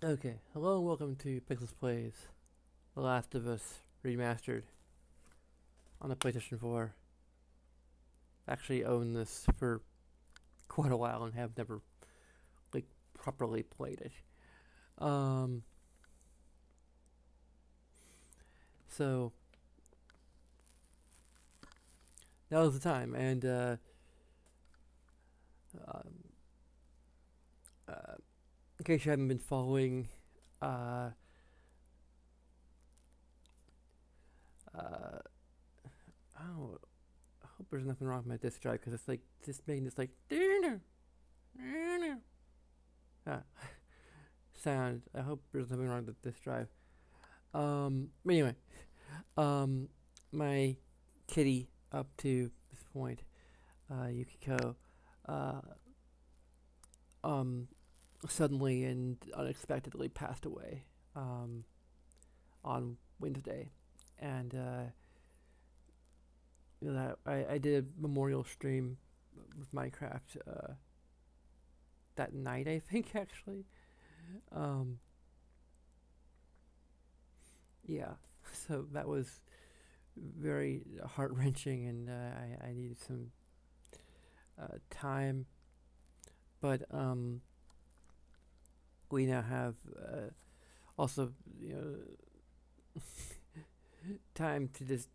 Okay, hello and welcome to Pixels Plays The Last of Us Remastered on the PlayStation 4. Actually own this for quite a while and have never like properly played it. Um so now is the time and um, uh, in case you haven't been following uh uh oh, I hope there's nothing wrong with my disk drive because it's like just making this like ah, sound. I hope there's nothing wrong with this drive. But anyway, um, my kitty up to this point, Yukiko, uh, um, suddenly and unexpectedly passed away, on Wednesday, and I did a memorial stream with Minecraft that night, I think actually. Um, yeah, so that was very heart wrenching, and I needed some time. But we now have also time to just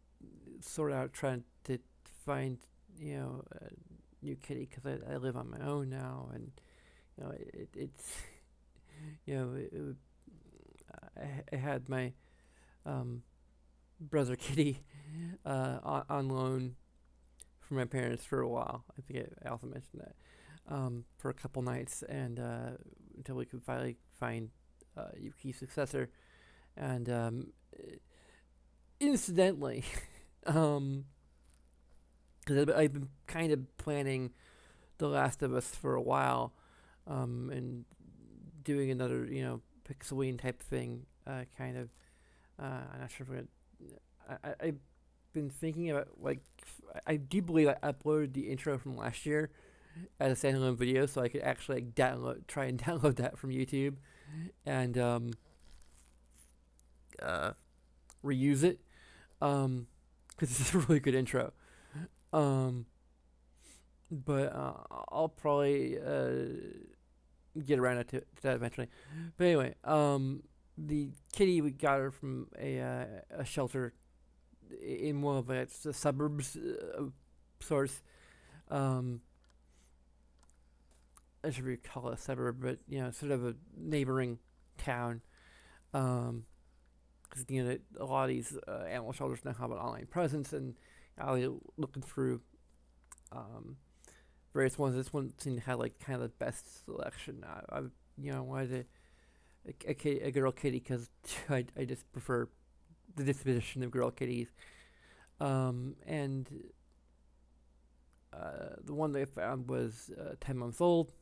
sort out trying to find a new kitty because I live on my own now, and it's I had my um, brother kitty on loan from my parents for a while. I think I also mentioned that for a couple nights, and until we could finally find Yuki's successor. And incidentally, because I've been kind of planning The Last of Us for a while, and doing another Pixelween type thing, kind of. I'm not sure if we're gonna. I've been thinking about I do believe I uploaded the intro from last year as a standalone video, so I could actually try and download that from YouTube, and uh, reuse it, because it's a really good intro. Um, but I'll probably get around to that eventually. But anyway, the kitty, we got her from a shelter in one of its suburbs of sorts. Um, I should really call it a suburb, but sort of a neighboring town. Because a lot of these animal shelters now have an online presence, and I was looking through um, various ones. This one seemed to have like kind of the best selection. I wanted a girl kitty because I just prefer the disposition of girl kitties. And the one that I found was 10 months old,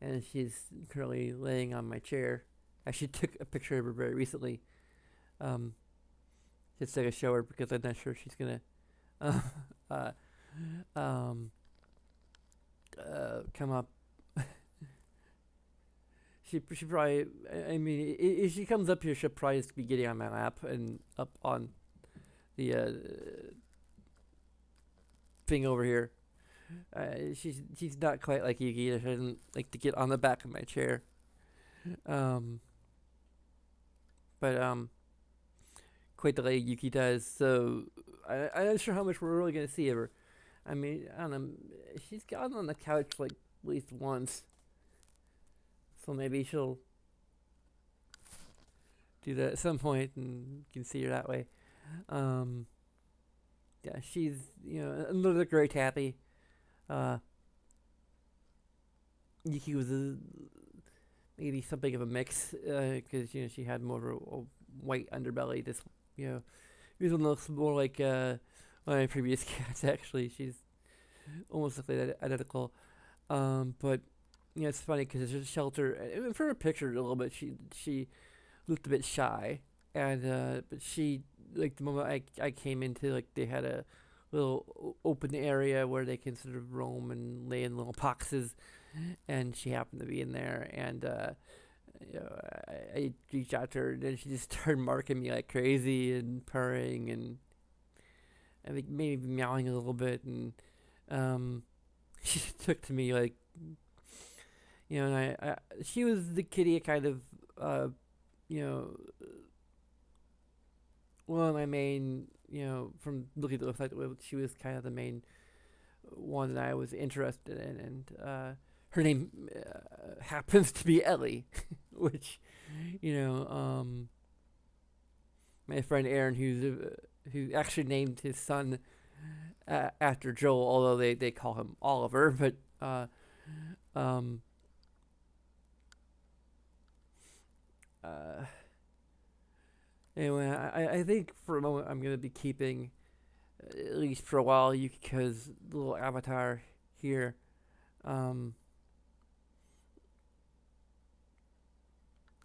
and she's currently laying on my chair. I actually took a picture of her very recently, um, just so I could show her because I'm not sure she's gonna uh, uh, um, come up. She probably. I mean, if she comes up here, she'll probably just be getting on my lap and up on the thing over here. She's not quite like Yuki. She doesn't like to get on the back of my chair. Um, but quite the way Yuki does. So I'm not sure how much we're really gonna see of her. I mean, I don't know. She's gotten on the couch like at least once, so maybe she'll do that at some point, and you can see her that way. Um, yeah, she's another great happy. Uh, Yuki was maybe something of a mix because she had more of a white underbelly. This this one looks more like one of my previous cats. Actually, she's almost identical. But it's funny because there's a shelter. And from her picture, a little bit, she looked a bit shy, and but she like the moment I came into, like, they had a little open area where they can sort of roam and lay in little boxes, and she happened to be in there, and I reached out to her, and then she just started marking me like crazy and purring, and I think maybe meowing a little bit, and um, she took to me like, and she was the kitty I kind of, uh, you know, one of my main, from looking at the website, she was kind of the main one that I was interested in, and her name happens to be Ellie, which, you know, um, my friend Aaron, who actually named his son after Joel, although they call him Oliver, but um, uh, anyway, I think for a moment I'm gonna be keeping, at least for a while, Yukiko's little avatar here. Um,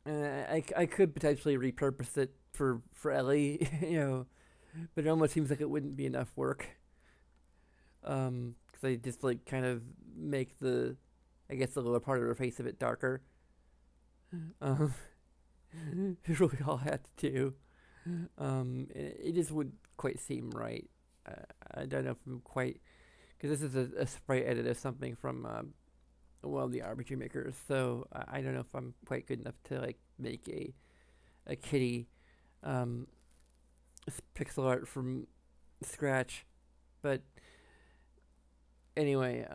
and I could potentially repurpose it for Ellie, but it almost seems like it wouldn't be enough work. Because I just like kind of make I guess the lower part of her face a bit darker. Um, it's really all I had to do. It just wouldn't quite seem right. I don't know if I'm quite, because this is a sprite edit of something from one of the RPG makers, so I don't know if I'm quite good enough to like make a kitty um, pixel art from scratch. But anyway,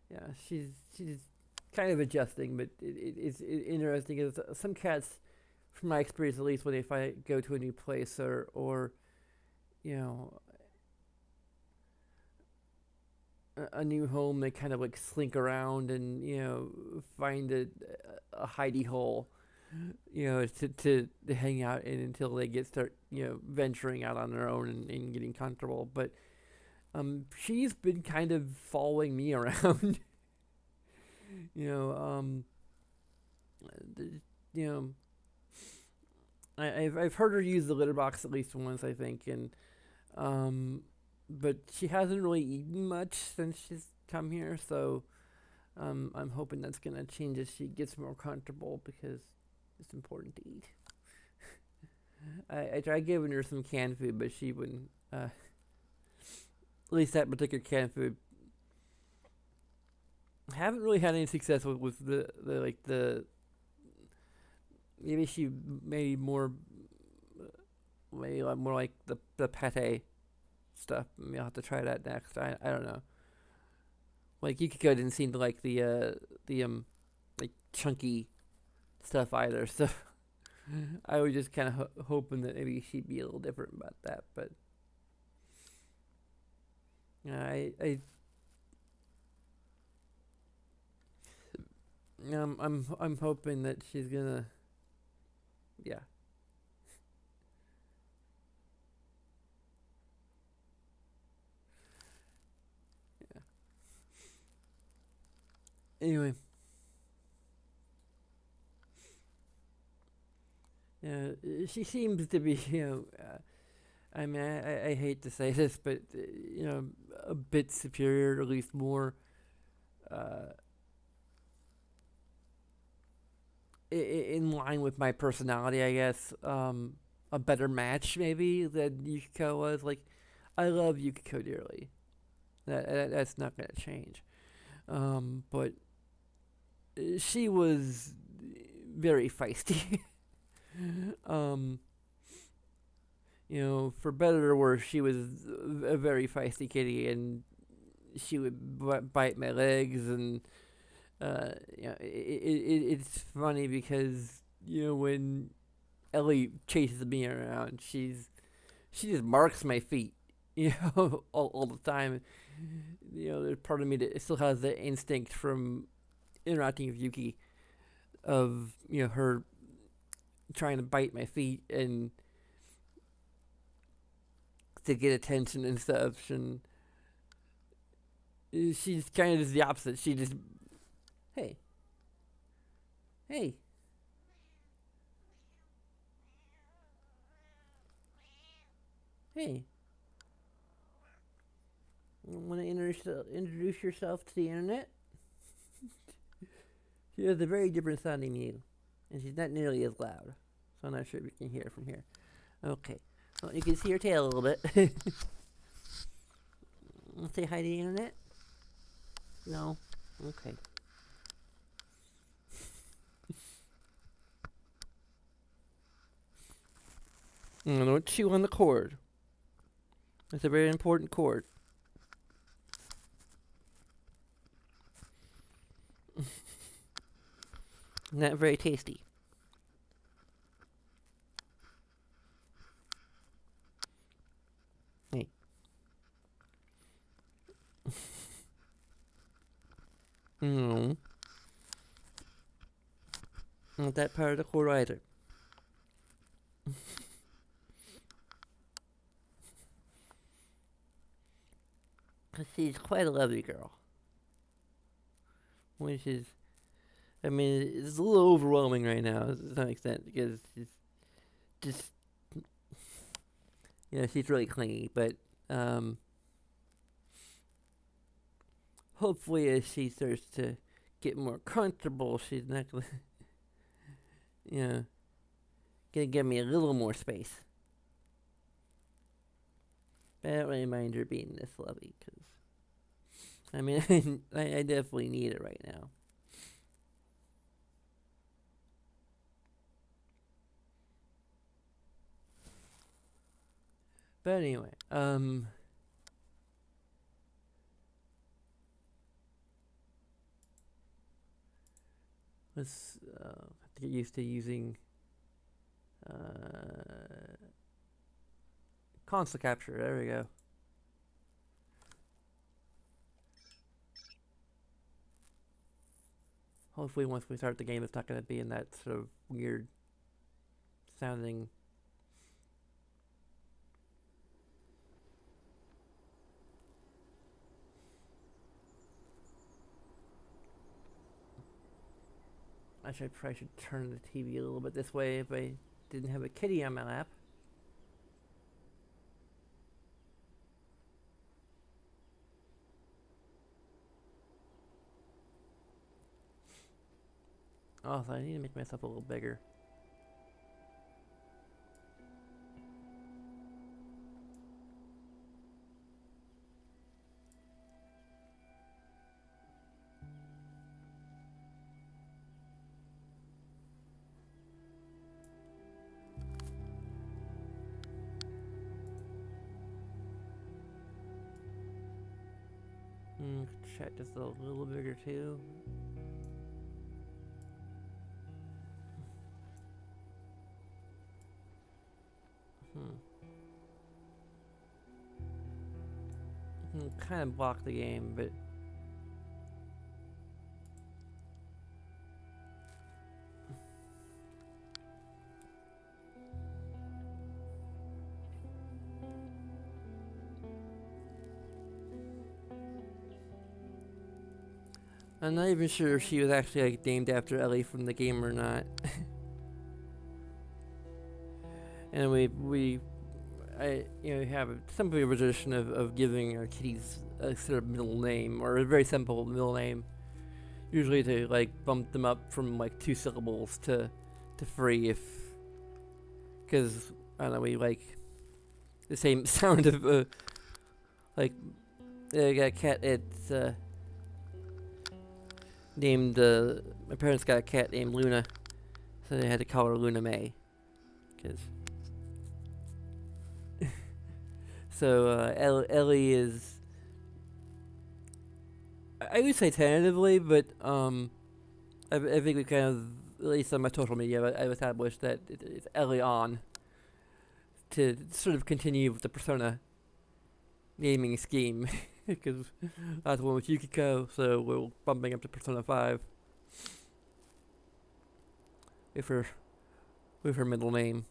yeah, she's kind of adjusting, but it's interesting because some cats, from my experience at least, when if I go to a new place or you know a new home, they kind of like slink around and find a hidey hole, to hang out in until they start venturing out on their own and getting comfortable. But she's been kind of following me around. you know, um, you know, I've heard her use the litter box at least once, I think, and um, but she hasn't really eaten much since she's come here, so I'm hoping that's gonna change as she gets more comfortable because it's important to eat. I tried giving her some canned food, but she wouldn't. At least that particular canned food. Haven't really had any success with the like the. Maybe she made more. Maybe like more like the pate stuff. Maybe I'll have to try that next. I don't know. Like Yukiko didn't seem to like the like chunky stuff either. So I was just kind of hoping that maybe she'd be a little different about that. But I I'm hoping that she's gonna, yeah. Yeah. Anyway, yeah, she seems to be, I mean, I hate to say this, but a bit superior, or at least more uh, in line with my personality, I guess. A better match maybe than Yukiko was. Like, I love Yukiko dearly. That's not gonna change. But she was very feisty. um, for better or worse, she was a very feisty kitty, and she would bite my legs, and it's funny because when Ellie chases me around, she just marks my feet, all the time. There's part of me that still has the instinct from interacting with Yuki of her trying to bite my feet and to get attention and stuff, and she's kind of just the opposite. She just, hey, hey, hey, Want to introduce yourself to the internet? She has a very different sounding you, and she's not nearly as loud. So I'm not sure if you can hear her from here. Okay. Well, you can see her tail a little bit. Say hi to the internet? No? Okay. Don't chew on the cord. It's a very important cord. Not very tasty. Hey. No. Not that part of the cord either. She's quite a lovely girl. Which is, I mean, it's a little overwhelming right now to some extent because it's just, she's really clingy. But hopefully, as she starts to get more comfortable, she's not gonna, gonna give me a little more space. But I don't really mind her being this lovely because, I mean, I definitely need it right now. But anyway, let's have to get used to using console capture. There we go. Hopefully once we start the game, it's not going to be in that sort of weird sounding. I probably should turn the TV a little bit this way if I didn't have a kitty on my lap. Oh, so I need to make myself a little bigger. Chat just a little bigger too. Kind of block the game, but I'm not even sure if she was actually named after Ellie from the game or not. And I have a simple tradition of giving our kitties a sort of middle name or a very simple middle name, usually to bump them up from 2 syllables to 3, because I don't know, we like the same sound of I got a cat. It's named my parents got a cat named Luna, so they had to call her Luna May, because. So Ellie is, I would say tentatively, but I think we kind of, at least on my social media, I've established that it's Ellie on to sort of continue with the Persona naming scheme, because that's one with Yukiko, so we're bumping up to Persona 5 with her middle name.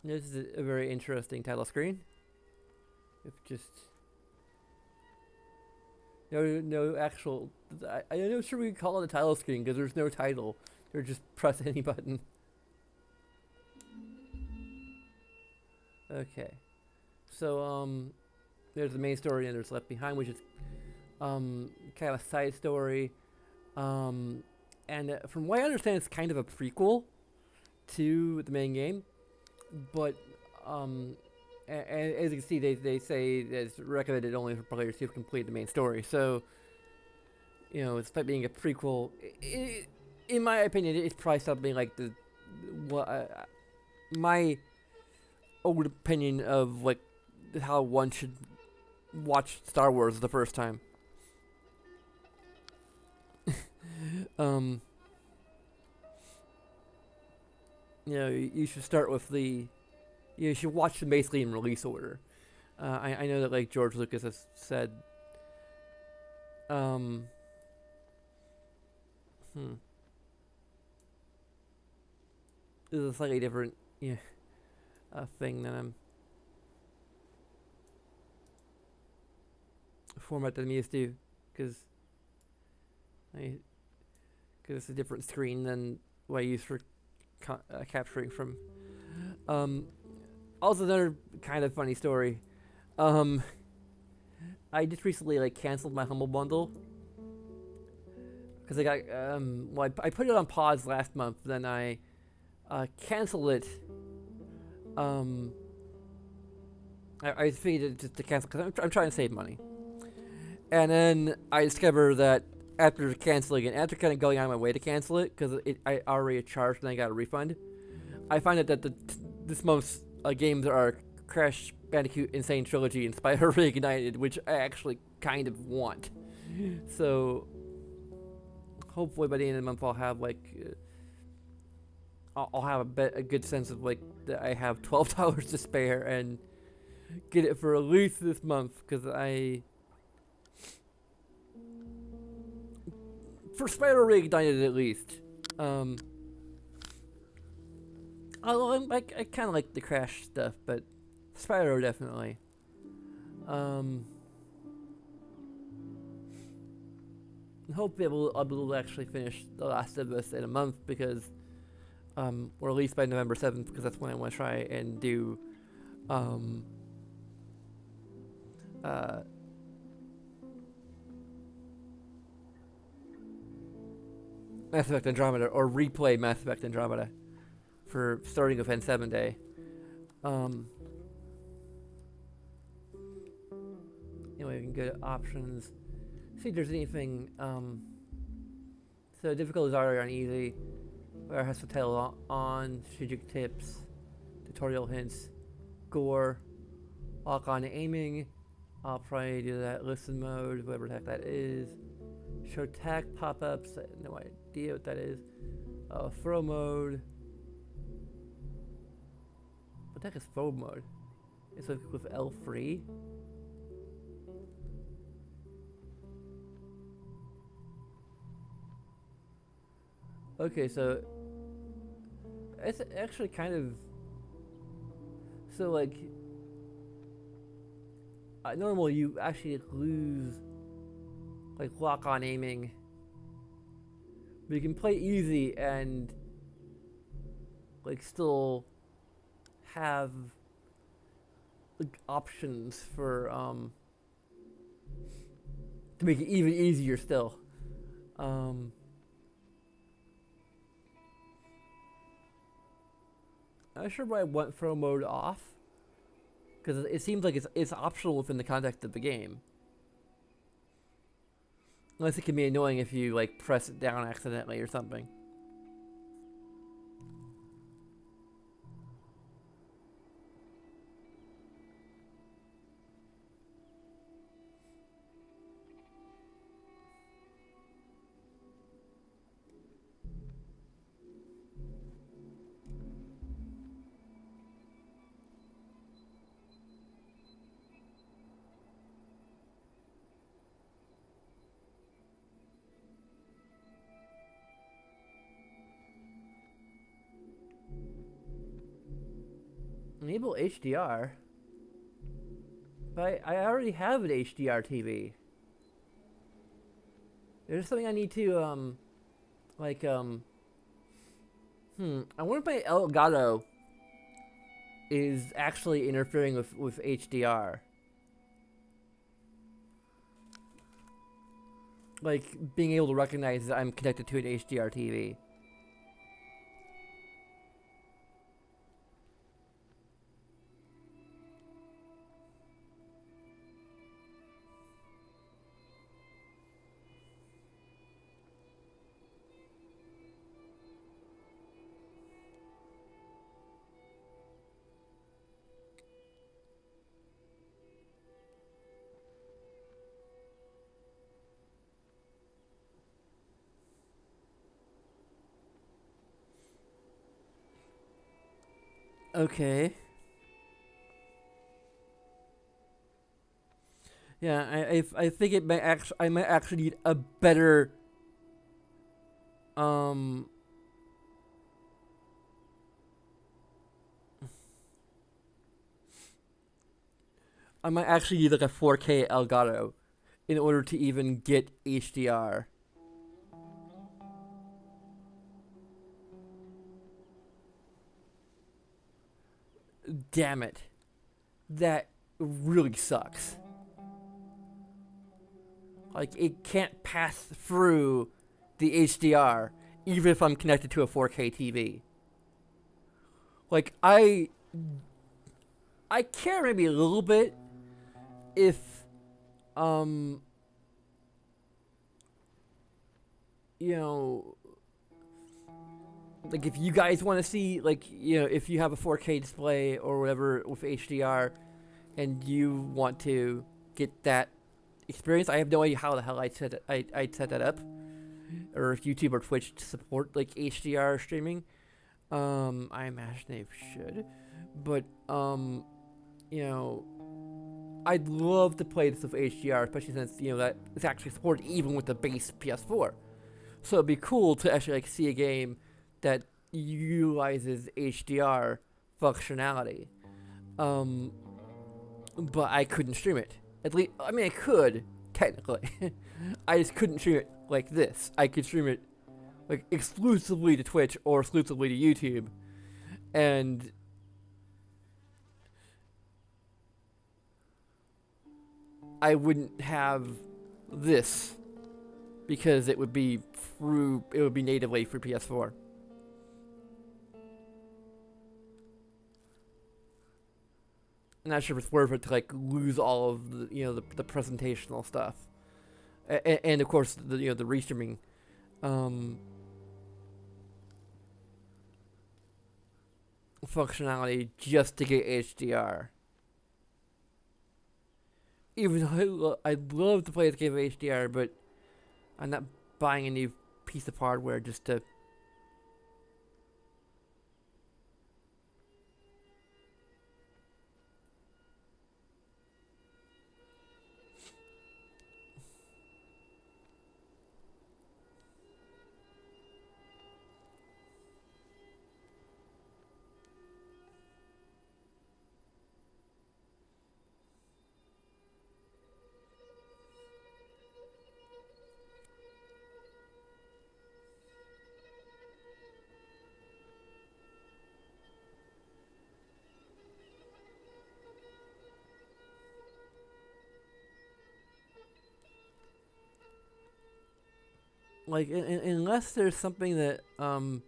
This is a very interesting title screen. If just no actual, I'm not sure we can call it a title screen because there's no title. Or just press any button. Okay. So there's the main story and there's Left Behind, which is kind of a side story. And from what I understand, it's kind of a prequel to the main game. But and as you can see, they say that it's recommended only for players who've completed the main story. So, despite being a prequel, in my opinion, it's probably something like my old opinion of like how one should watch Star Wars the first time. um, you should start with you should watch them basically in release order. I know that like George Lucas has said, this is a slightly different thing than format that I'm used to, because it's a different screen than what I use for capturing from. Also, another kind of funny story. I just recently like canceled my Humble Bundle because I got I put it on pause last month. Then I canceled it. I figured just to cancel because I'm trying to save money. And then I discovered that after canceling it, after kind of going out of my way to cancel it, because I already charged and I got a refund, I find out that this month's games are Crash Bandicoot Insane Trilogy and Spyro Reignited, which I actually kind of want. So hopefully by the end of the month I'll have like I'll have a good sense of like that I have $12 to spare and get it for at least this month, because for Spyro Reignited at least. Although I kind of like the Crash stuff, but Spyro definitely. Hopefully I'll be able to actually finish The Last of Us in a month, because or at least by November 7th, because that's when I want to try and do Mass Effect Andromeda, or replay Mass Effect Andromeda for starting with N7 Day. Anyway, we can go to options. See if there's anything. So difficulties are on easy. Where has to tell on strategic tips, tutorial hints, gore, lock on aiming. I'll probably do that. Listen mode, whatever the heck that is. Show tag pop-ups. No idea what that is. Throw mode. What the heck is throw mode? It's with L3. Okay, so it's actually kind of so like normally you actually lose like lock on aiming, but you can play easy and like still have like options for to make it even easier still. I'm not sure why I want throw mode off, because it seems like it's optional within the context of the game. Unless it can be annoying if you like press it down accidentally or something. Enable HDR. But I already have an HDR TV. There's something I need to I wonder if my Elgato is actually interfering with HDR. Like being able to recognize that I'm connected to an HDR TV. Okay. Yeah, I think it might actually I might actually need a better um I might actually need like a 4K Elgato in order to even get HDR. Damn it. That really sucks. Like it can't pass through the HDR even if I'm connected to a 4K TV. Like I care maybe a little bit if um you know like if you guys want to see like if you have a 4K display or whatever with HDR and you want to get that experience. I have no idea how the hell I'd set that up, or if YouTube or Twitch support like HDR streaming. I imagine they should, but you know, I'd love to play this with HDR, especially since that it's actually supported even with the base PS4. So it'd be cool to actually like see a game that utilizes HDR functionality. Um, but I couldn't stream it. At least, I mean, I could technically. I just couldn't stream it like this. I could stream it like exclusively to Twitch or exclusively to YouTube, and I wouldn't have this because it would be natively for PS4. I'm not sure if it's worth it to like lose all of the presentational stuff, and of course the restreaming um, functionality just to get HDR. Even though I'd love to play this game with HDR, but I'm not buying a new piece of hardware just to. Like, unless there's something that I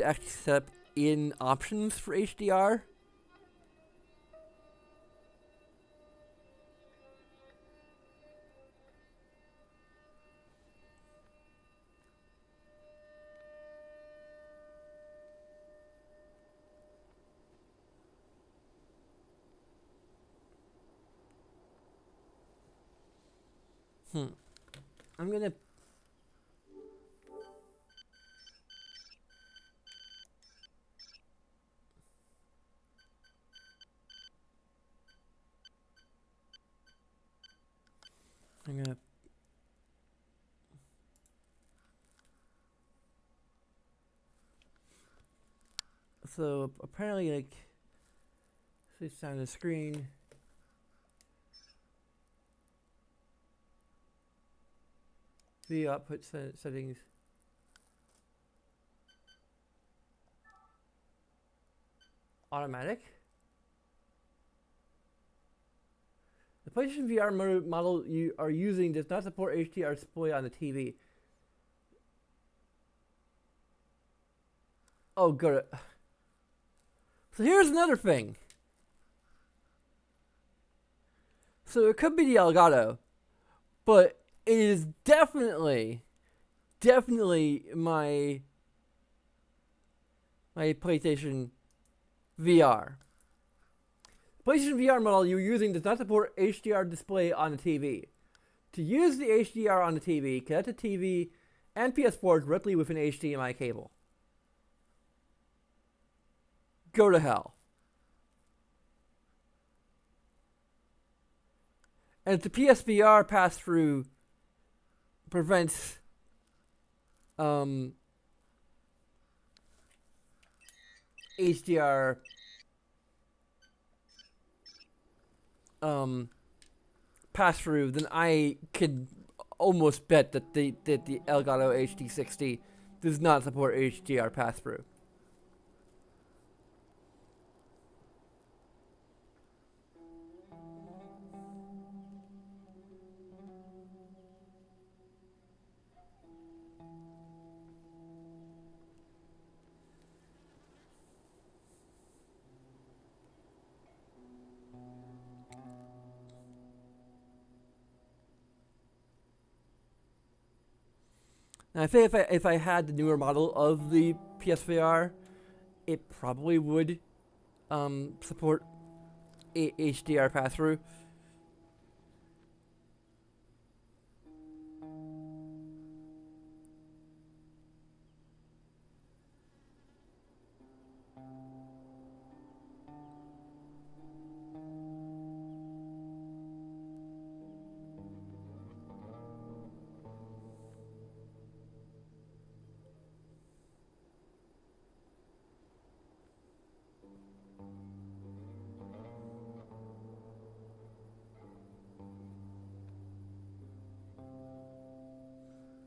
actually set up in options for HDR. Hmm. I'm gonna. I'm gonna. So apparently, like, it's on the screen. Video output settings. Automatic. PlayStation VR model you are using does not support HDR display on the TV. Oh, good. So here's another thing. So it could be the Elgato, but it is definitely my PlayStation VR. PlayStation VR model you're using does not support HDR display on the TV. To use the HDR on the TV, connect the TV and PS4 directly with an HDMI cable. Go to hell. And if the PSVR pass-through prevents HDR pass-through, then I could almost bet that the Elgato HD60 does not support HDR pass-through. And I think if I had the newer model of the PSVR, it probably would support HDR pass-through.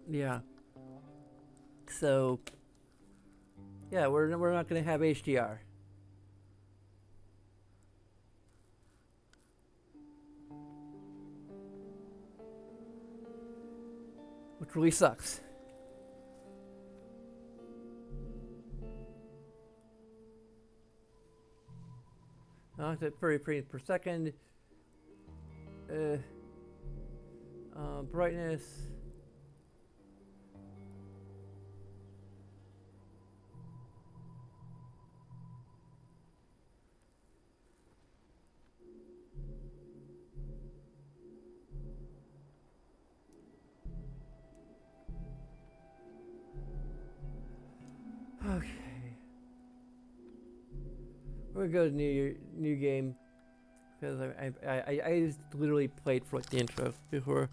Yeah. So, yeah, we're not gonna have HDR, which really sucks. It's at 30 frames per second. Brightness. Okay. We're gonna go to new game because I just literally played for like the intro before.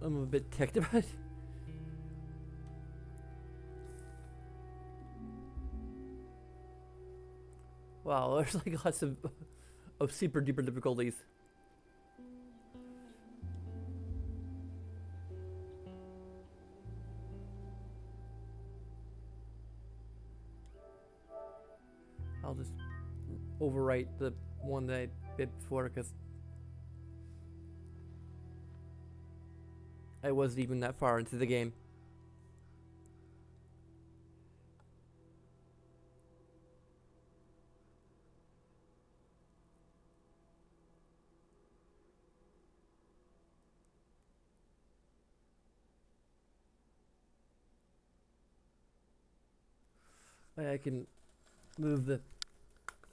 I'm a bit ticked about it. Wow, there's like lots of super duper difficulties. I'll just overwrite the one that I did before because I wasn't even that far into the game. I can move the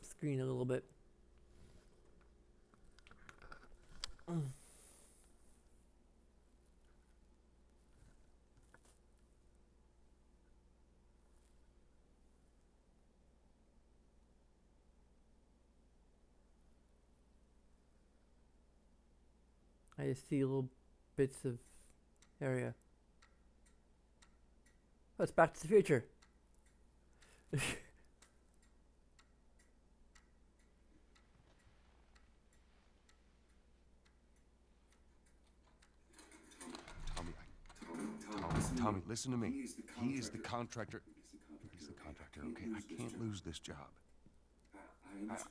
screen a little bit. I just see little bits of area. Oh, it's Back to the Future. Tommy, listen to me. He is the contractor. He's the contractor, okay? I can't lose this job.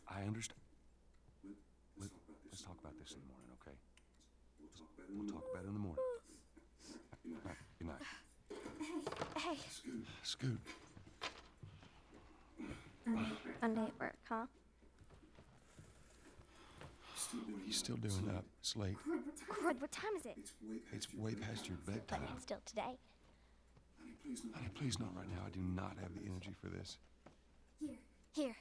I understand. Let's talk about this in the morning, okay? We'll talk about it in the morning. All right, good night. Hey. Scoot. Monday at work, huh? What are you still doing up? It's late. Crud, what time is it? It's way past your bedtime. But still today. Honey, please not right now. I do not have the energy for this. Here.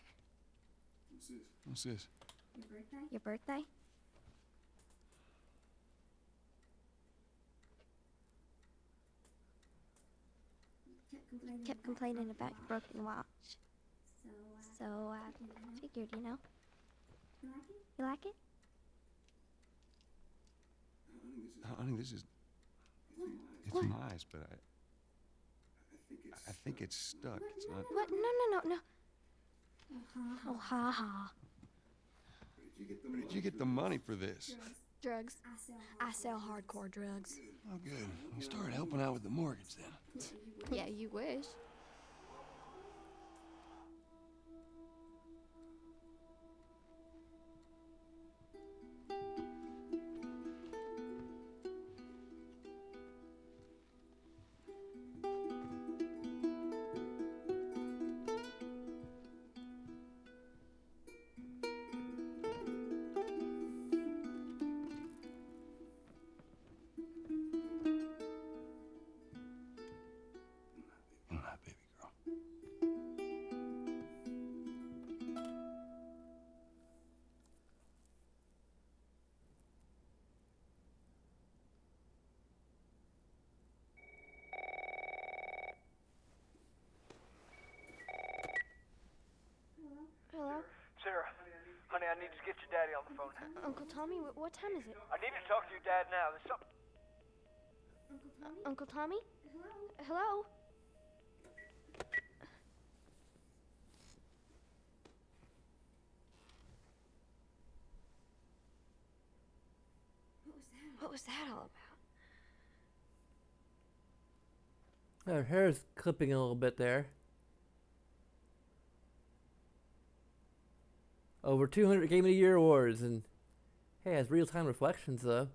What's this? Your birthday? Kept complaining about your broken watch. So, figured, you know. You like it? Honey, this is... It's What? nice, but I think it's stuck. It's not... What? No. Oh, ha ha. Where did you get the money for this? Drugs. I sell hardcore drugs. Oh, good. You started helping out with the mortgage then. Yeah, you wish. Good night, baby girl. Hello? Sarah, honey, I need to get your daddy on the phone. Uncle Tommy, what time is it? I need to talk to your dad now. There's something... Uncle Tommy? Hello? What was that all about? Her hair's clipping a little bit there. Over 200 Game of the Year awards, and hey, it has real-time reflections though.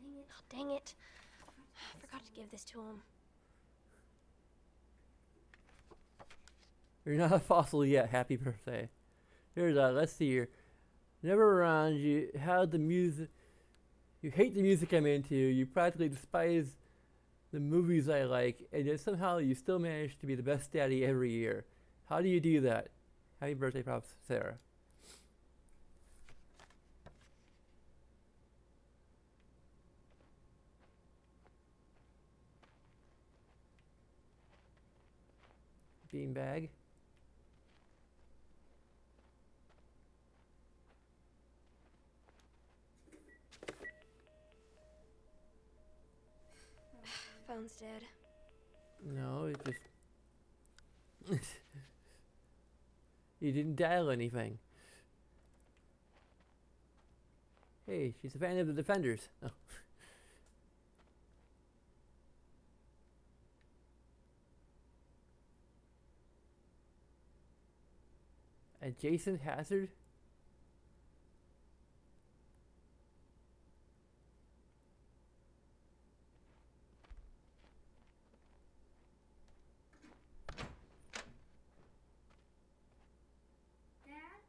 Oh, dang it. I forgot to give this to him. You're not a fossil yet. Happy birthday. Here's let's see here. Never around you. How the music. You hate the music I'm into. You practically despise the movies I like, and yet somehow you still manage to be the best daddy every year. How do you do that? Happy birthday, props, Sarah. Beanbag. Phone's dead. No, it just... You didn't dial anything. Hey, she's a fan of the Defenders. Oh. Adjacent hazard?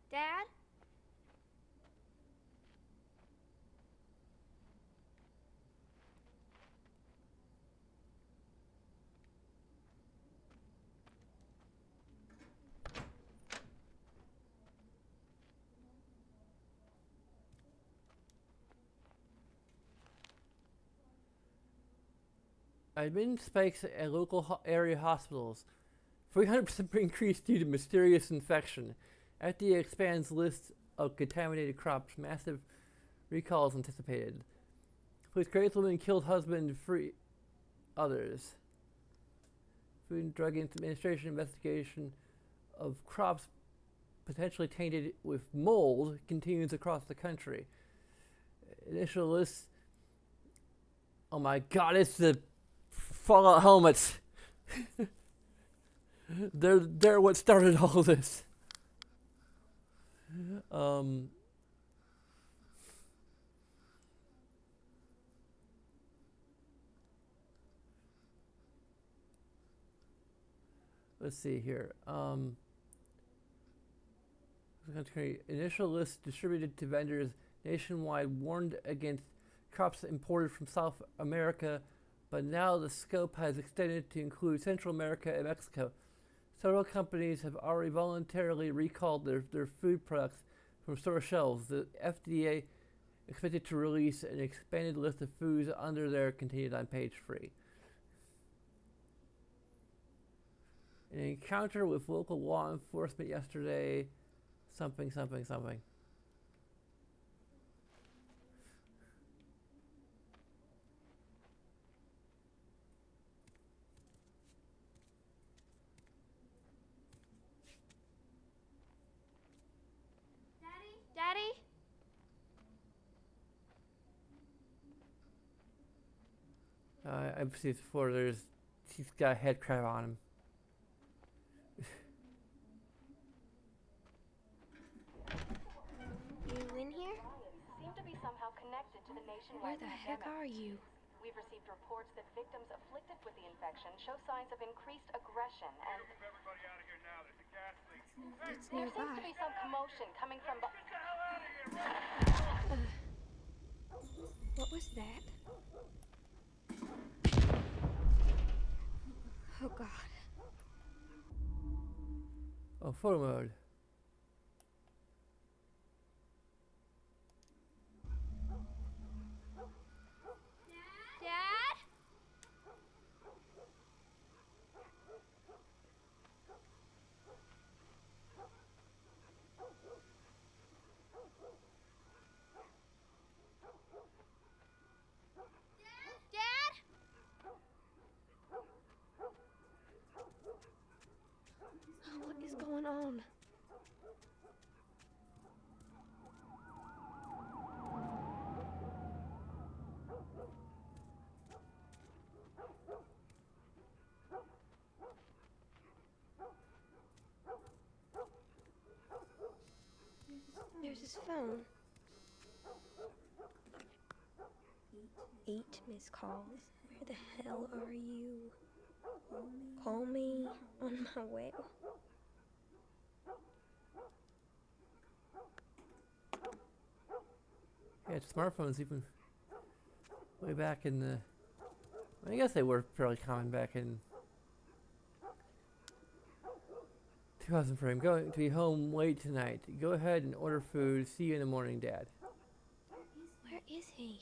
Dad? admission spikes at local area hospitals. 300% increase due to mysterious infection. FDA expands list of contaminated crops. Massive recalls anticipated. Police crazed woman killed husband, free others. Food and Drug Administration investigation of crops potentially tainted with mold continues across the country. Initial list. Oh my god, it's the Fallout helmets. They're what started all this. Let's see here. Initial list distributed to vendors nationwide warned against crops imported from South America, but now the scope has extended to include Central America and Mexico. Several companies have already voluntarily recalled their food products from store shelves. The FDA expected to release an expanded list of foods under their continued on page 3. An encounter with local law enforcement yesterday. Something. Daddy? I've seen this before. He's got a head crab on him. You in here? Seem to be somehow connected to the Where nationwide the heck pandemic. are you? We've received reports that victims afflicted with the infection show signs of increased aggression and Everybody out of here now. There's a gas leak. It's there seems to nearby. be some commotion coming from What was that? Oh god. Oh, photo mode. Dad? Dad? What is going on? There's his phone. 8 missed calls. Where the hell are you? Call me on my way. Yeah, smartphones even way back in the. I guess they were fairly common back in 2000 frame. Going to be home late tonight. Go ahead and order food. See you in the morning, Dad. Where is he?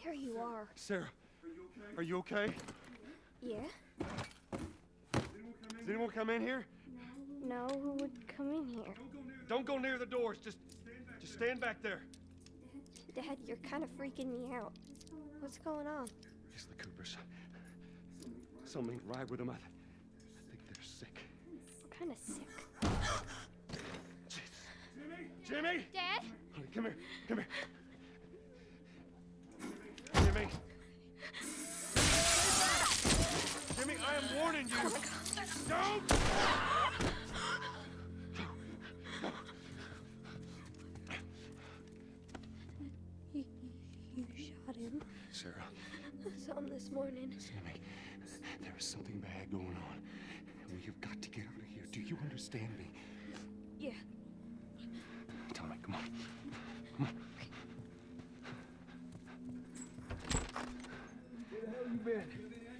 There you are. Sarah, are you okay? Yeah? Does anyone come in here? No, who would come in here? Don't go near the doors. Just stand back there. Dad, you're kind of freaking me out. What's going on? It's the Coopers. Something ain't right with them. I think they're sick. What kind of sick? Jimmy! Dad? Honey, come here. Jimmy! Jimmy, I am warning you! Don't! You shot him. Sarah, I saw him this morning. listen to me. There is something bad going on. You've got to get out of here. Do you understand me? Yeah. Tommy, come on. Come on. Where the hell you been?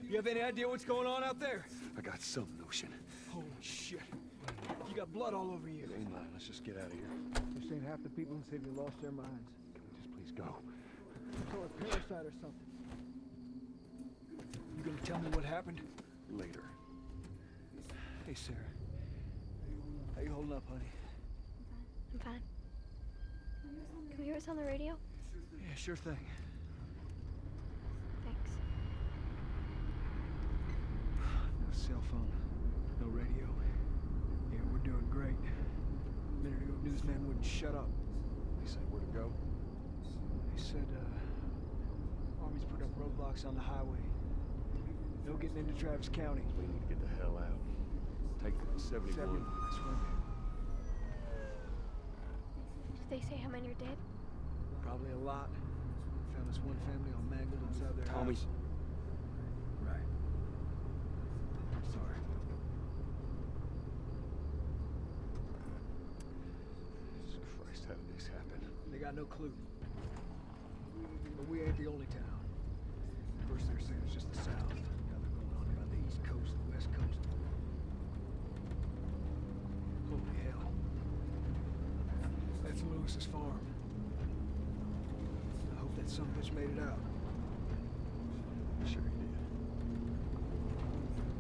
You have any idea what's going on out there? I got some notion. Holy shit. You got blood all over you. It ain't mine. Let's just get out of here. This ain't half the people in the city lost their minds. Can we just please go? Or a parasite or something. You gonna tell me what happened? Later. Hey, Sarah. How you holding up, honey? I'm fine. Can we hear us on the radio? Yeah, sure thing. Thanks. No cell phone. No radio. Yeah, we're doing great. A minute ago, newsman wouldn't shut up. They say where to go? They said, Army's put up roadblocks on the highway. No getting into Travis County. We need to get the hell out. Take 71. 71, that's right. Did they say how many are dead? Probably a lot. Found this one family all mangled inside their Tommy. house. Right. I'm sorry. Jesus Christ, how did this happen? They got no clue. But we ain't the only town. First they're saying it's just the South. Now they're going on about the East Coast, the West Coast. Holy hell. That's Lewis's farm. I hope that son of a bitch made it out. Sure he did.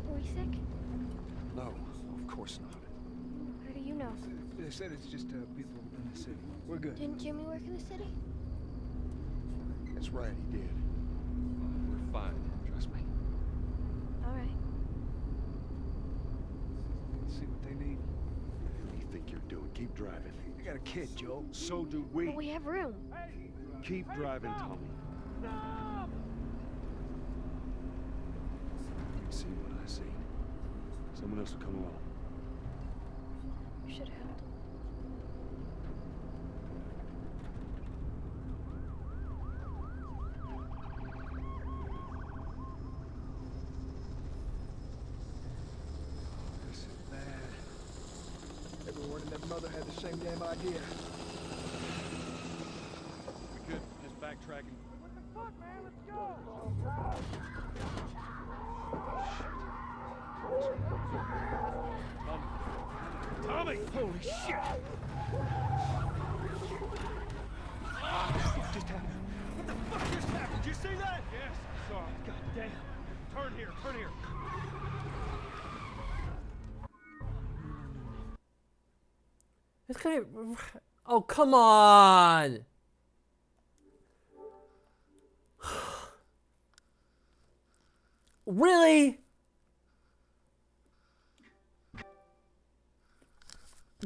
Were we sick? No, of course not. How do you know? They said it's just people in the city. We're good. Didn't Jimmy work in the city? That's right, he did. We're fine, trust me. All right. Let's see what they need. What do you think you're doing? Keep driving. They got a kid, Joel. So do we. But we have room. Keep driving, Tommy. You see what I see. Someone else will come along. We should have helped. This is bad. Everyone and their mother had the same damn idea. We could just backtracking. Tommy! Holy shit! What just happened? What the fuck just happened? Did you see that? Yes, I saw him. God damn. Turn here, turn here. This guy. Oh, come on! Really?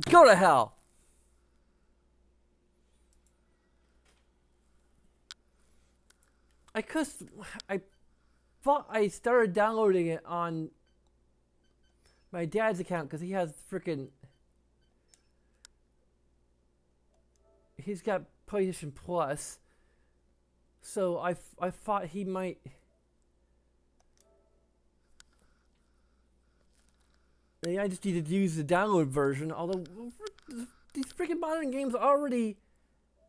Go to hell! I thought I started downloading it on my dad's account because he has freaking. He's got PlayStation Plus, so I thought he might. Maybe I just needed to use the download version. Although these freaking modern games already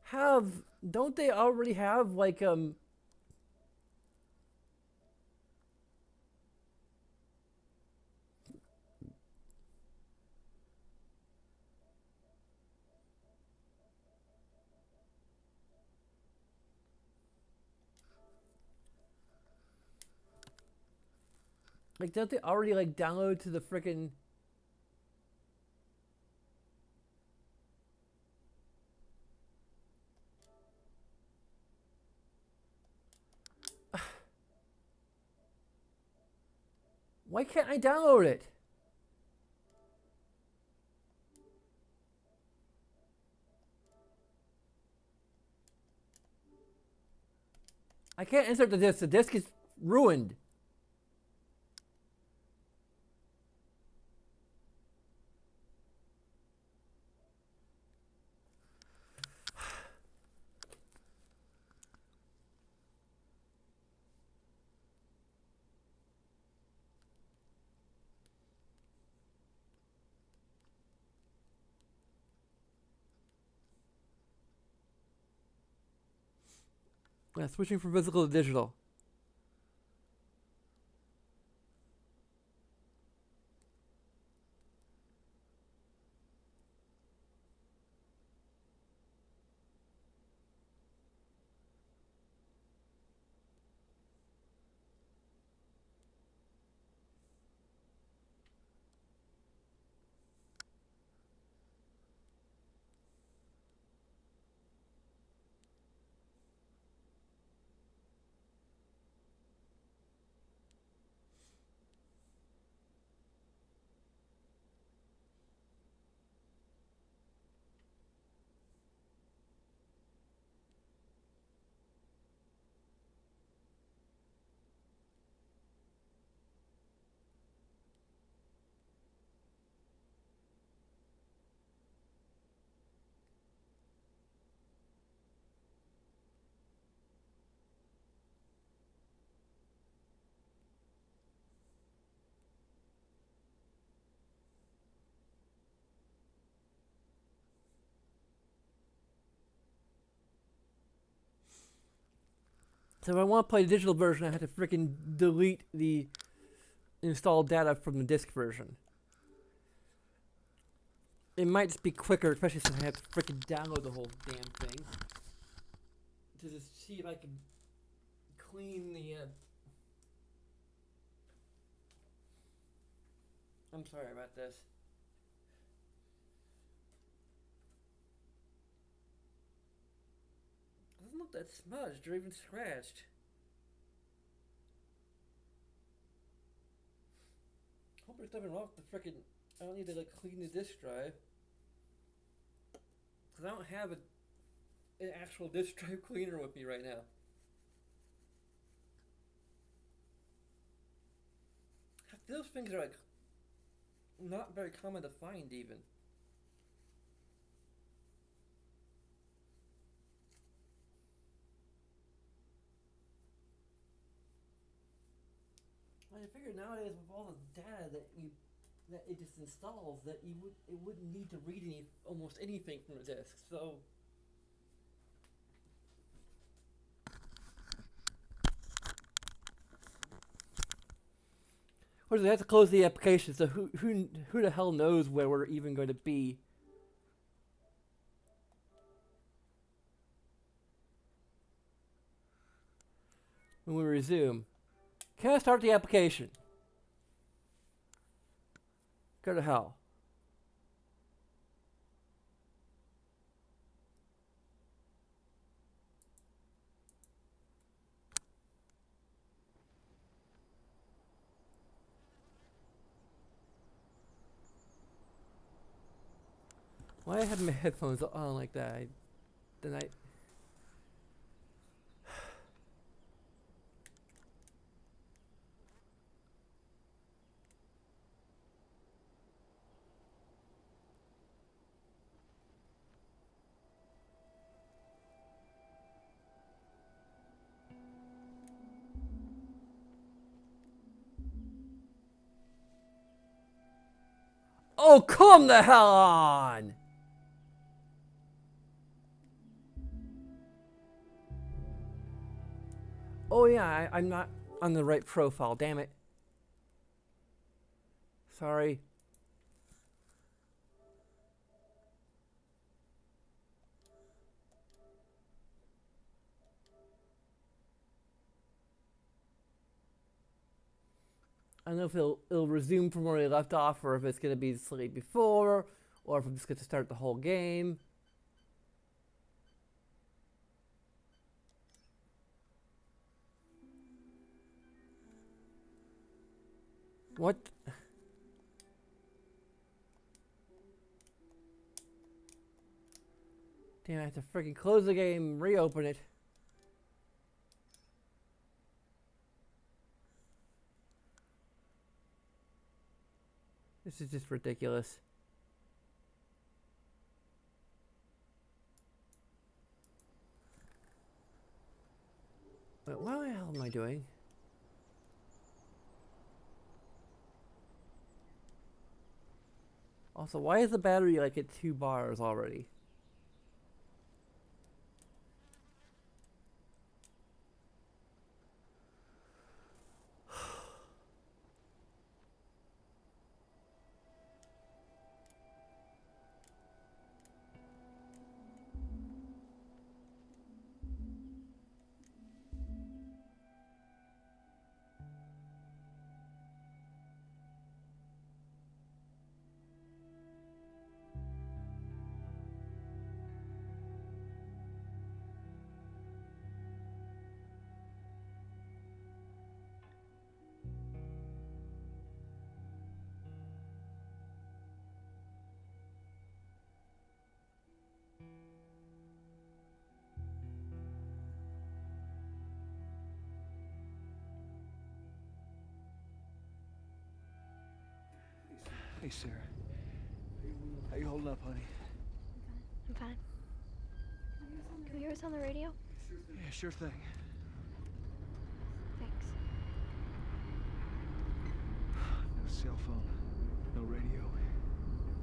have, don't they already have like like, don't they already like download to the frickin' why can't I download it? I can't insert the disc. The disc is ruined. Yeah, switching from physical to digital. So if I want to play the digital version, I have to freaking delete the installed data from the disc version. It might just be quicker, especially since I have to freaking download the whole damn thing. To just see if I can clean the. I'm sorry about this. Doesn't look that smudged or even scratched. Hope there's nothing wrong with the frickin'. I don't need to like clean the disk drive. Cause I don't have an actual disk drive cleaner with me right now. Those things are like not very common to find even. I figured nowadays with all the data that it just installs that it wouldn't need to read almost anything from the disk. So of course, they have to close the application. So who the hell knows where we're even going to be? When we resume, can I start the application? Go to hell. Why I have my headphones on like that? Then I. Oh, come the hell on! Oh yeah, I'm not on the right profile, damn it. Sorry. I don't know if it'll resume from where we left off, or if it's going to be slightly before, or if I'm just going to start the whole game. What? Damn, I have to freaking close the game, reopen it. This is just ridiculous. Wait, what the hell am I doing? Also, why is the battery like at 2 bars already? Hey, Sarah. How you holding up, honey? I'm fine. Can you hear us on the radio? Yeah, sure thing. Thanks. No cell phone, no radio.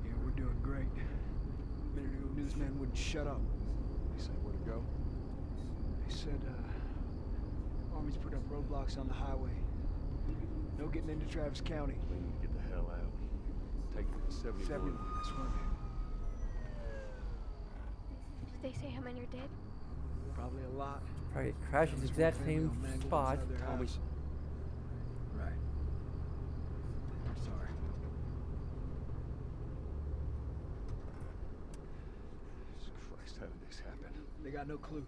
Yeah, we're doing great. A minute ago, newsman wouldn't shut up. They say where to go? They said, Army's put up roadblocks on the highway. No getting into Travis County. They need to get the hell out. Take 71. 71, that's one. Did they say how many are dead? Probably a lot. Probably crashed at the exact same spot. Tommy. Right. I'm sorry. Christ, how did this happen? They got no clue.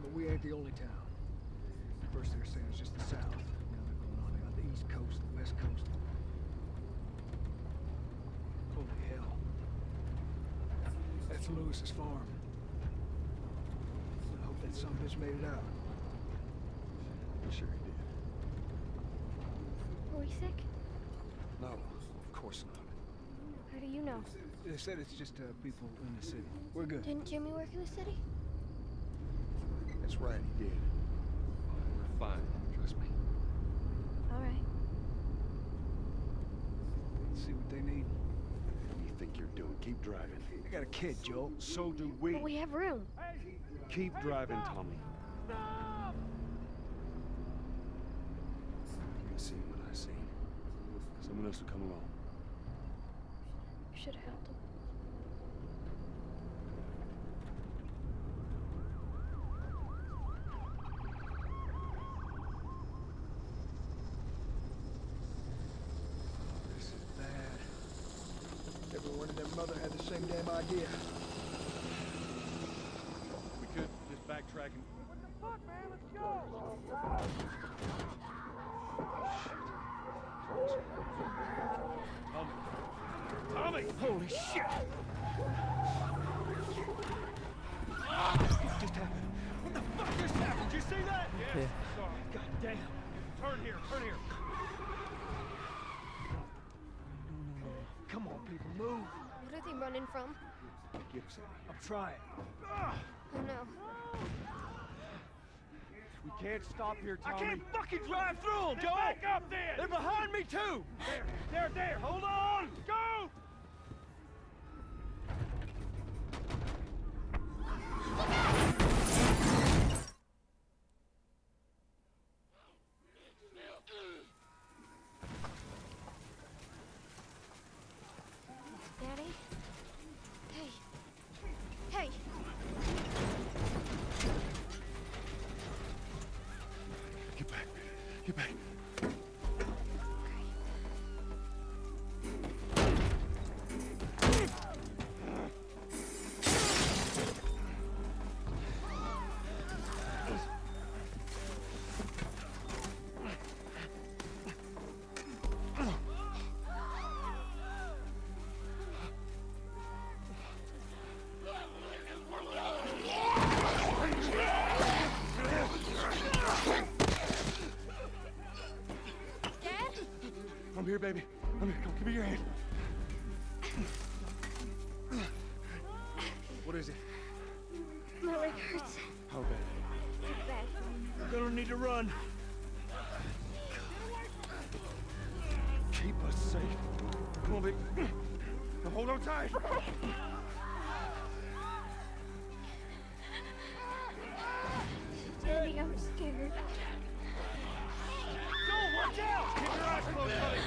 But we ain't the only town. First they were saying it's just the south. Now they're going on down the east coast, the west coast. Holy hell. That's Lewis's farm. I hope that son of a bitch made it out. I'm sure he did. Are we sick? No, of course not. How do you know? They said it's just people in the city. We're good. Didn't Jimmy work in the city? That's right, he did. We're fine, trust me. All right. Let's see what they need. What do you think you're doing? Keep driving. They got a kid, Joel. So do we. But we have room. Keep driving, Tommy. You've seen what I've seen. Someone else will come along. You should have helped him. This is bad. Everyone and their mother had the same damn idea. We could just backtrack and... Tommy! Holy shit! What just happened? What the fuck just happened? Did you see that? Yes, Yeah. I saw it. God damn. Turn here, turn here. Come on, people, move. What are they running from? Get us out of I'm trying. Oh no. here. We can't stop here, I Tommy. can't fucking drive through them, Joe! Back up then! They're behind me, too! There! Hold on! Go! Daddy? Hey. Hey! Get back. Get back. Dad? I'm here, baby. I'm here. Come, give me your hand. What is it? My leg hurts. How bad? Bad. We're gonna need to run. Keep us safe. Come on, baby. Now hold on tight. Daddy, I'm scared. Joe, watch out! Keep your eyes closed, buddy.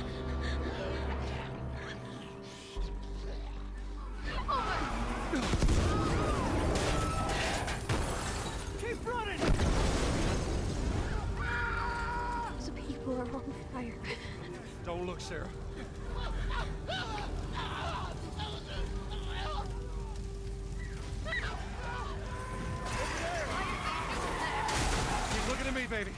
Keep running! Those people are on fire. Don't look, Sarah. Keep looking at me, baby.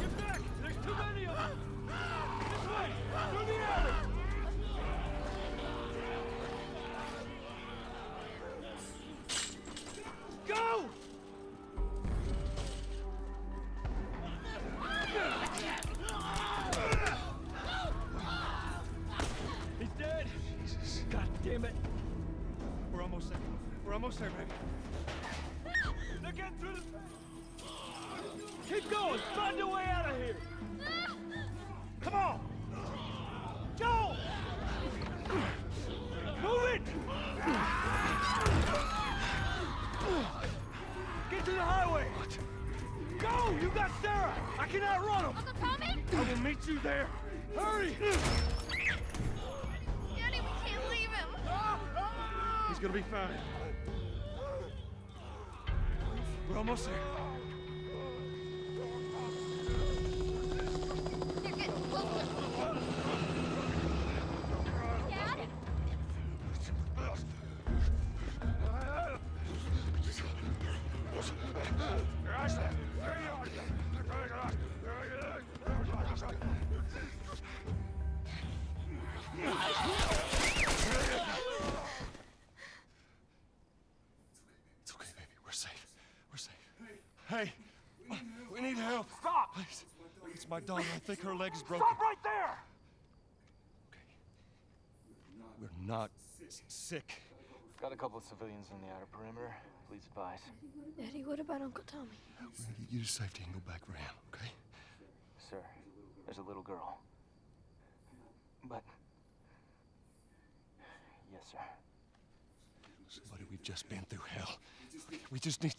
Get back! There's too many of them! This way! Through the alley! Let's find a way out of here! Come on! Joel! Move it! Get to the highway! Go! You got Sarah! I can outrun him! Uncle Tommy? I will meet you there! Hurry! Daddy, we can't leave him. He's gonna be fine. We're almost there. They're getting closer. Dad? It's okay, baby. We're safe. We're safe. Hey, we need help. Stop! Please. It's my daughter. I think her leg is broken. Stop right there! Okay. We're not sick. Got a couple of civilians in the outer perimeter. Please advise. Daddy, what about Uncle Tommy? We're gonna get you to safety and go back for him, okay? Sir, there's a little girl. But... Yes, sir. Somebody, we've just been through hell. We just need...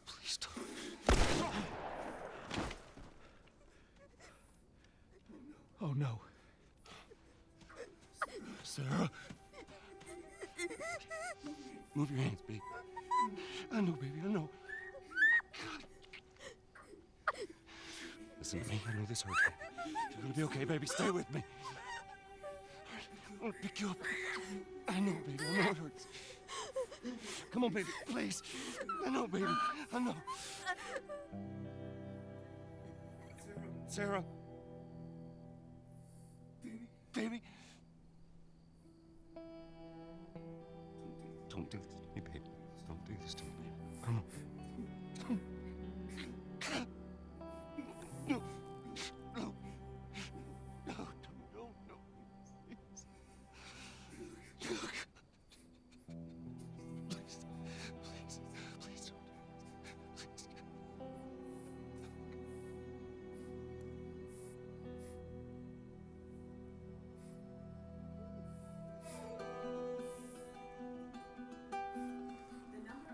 Please don't. Oh, no. Sarah. Move your hands, baby. I know, baby, I know. Listen to me. I know this hurts you. You're gonna be okay, baby. Stay with me. I'm gonna pick you up. I know, baby. I know it hurts. Come on, baby. Please. I know, baby. I know. Sarah. Baby. Don't do this to me, baby. Don't do this to me, baby. Come on. No. No. No. No. No. Please. Please. Please. Please don't do this. Please.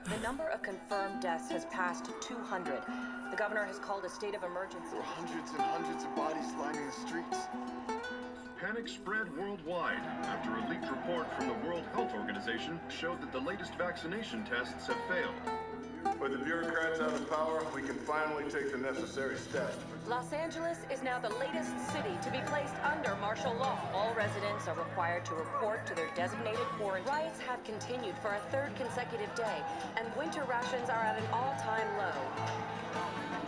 The number of confirmed deaths has passed 200. The governor has called a state of emergency. There are hundreds and hundreds of bodies lining the streets. Panic spread worldwide after a leaked report from the World Health Organization showed that the latest vaccination tests have failed. With the bureaucrats out of power, we can finally take the necessary steps. Los Angeles is now the latest city to be placed under martial law. All residents are required to report to their designated quarantine. Riots have continued for a third consecutive day, and winter rations are at an all-time low.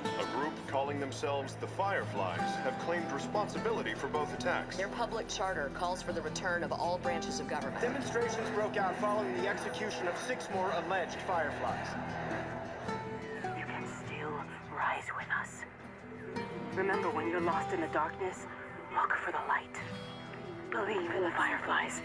A group calling themselves the Fireflies have claimed responsibility for both attacks. Their public charter calls for the return of all branches of government. Demonstrations broke out following the execution of 6 more alleged Fireflies. You can still rise with us. Remember, when you're lost in the darkness, look for the light. Believe in the Fireflies.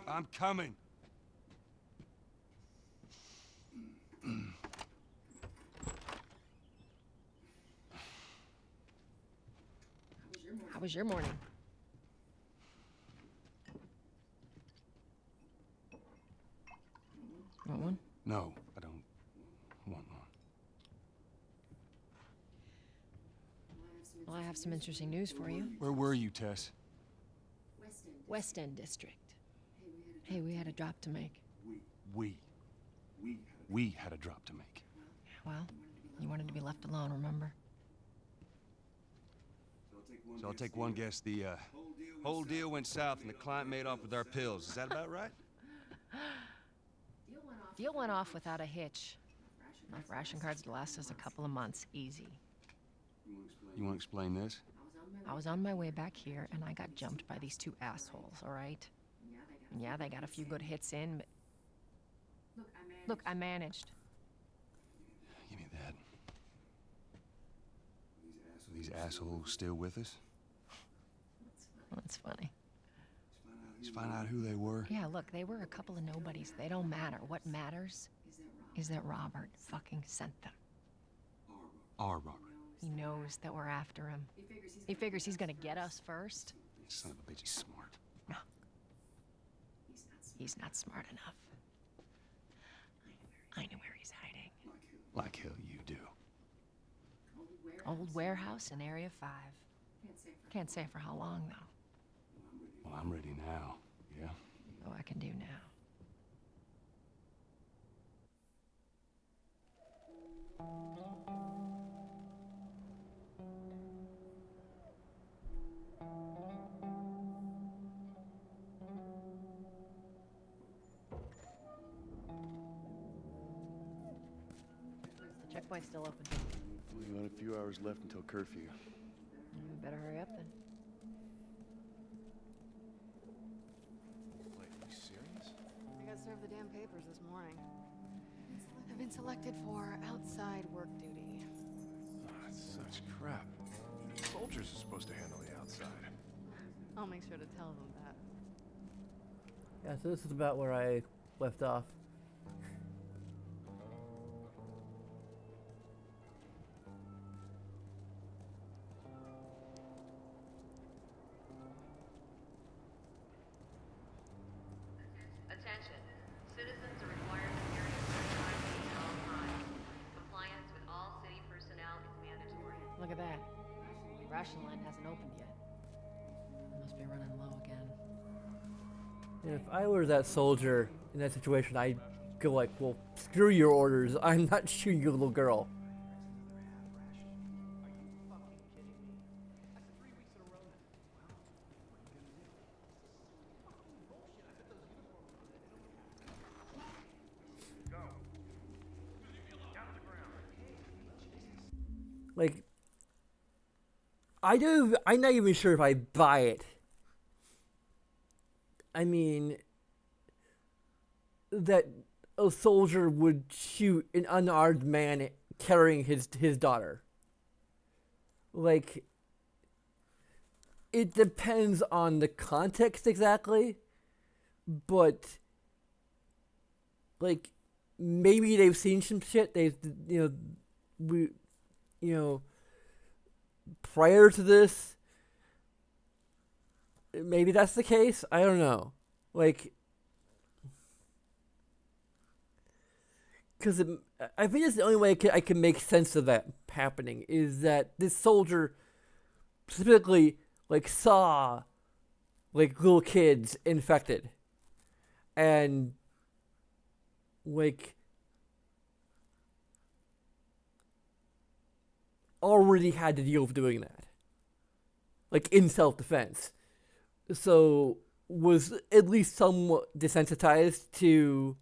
I'm coming. How was your morning? Want one? No, I don't want one. Well, I have some interesting news for you. Where were you, Tess? West End District. Hey, we had a drop to make. We had a drop to make. Well, you wanted to be left alone, remember? So I'll take one guess. The whole deal went south and the client made off with our pills. Is that about right? Deal went off without a hitch. Enough ration cards to last us a couple of months, easy. You want to explain this? I was on my way back here, and I got jumped by these two assholes, all right? And yeah, they got a few good hits in, but... Look, I managed. Give me that. So these assholes still with us? That's funny. Let's find out who they were. Yeah, look, they were a couple of nobodies. They don't matter. What matters is that Robert fucking sent them. Our Robert. He knows that we're after him. He figures he's gonna get us first. Son of a bitch, he's smart. No. He's not smart enough. I know where he's hiding. Like hell you do. Old warehouse in Area 5. Can't say for how long, though. Well, I'm ready now, yeah? Oh, I can do now. The checkpoint's still open. We got a few hours left until curfew. You better hurry up then. Wait, are you serious? I got served the damn papers this morning. I've been selected for outside work duty. Oh, that's such crap. Soldiers are supposed to handle the outside. I'll make sure to tell them that. Yeah, so this is about where I left off. Attention. Citizens are required to carry a certified ID at all times. Compliance with all city personnel is mandatory. Look at that. The ration line hasn't opened yet. It must be running low again. If I were that soldier in that situation, I'd go like, well, screw your orders. I'm not shooting your little girl. Like, I'm not even sure if I buy it. I mean, that a soldier would shoot an unarmed man carrying his daughter. Like, it depends on the context exactly, but like maybe they've seen some shit. Prior to this, maybe that's the case. I don't know. Like, because I think it's the only way I can make sense of that happening is that this soldier specifically like saw like little kids infected and like already had to deal with doing that, like in self-defense, so was at least somewhat desensitized to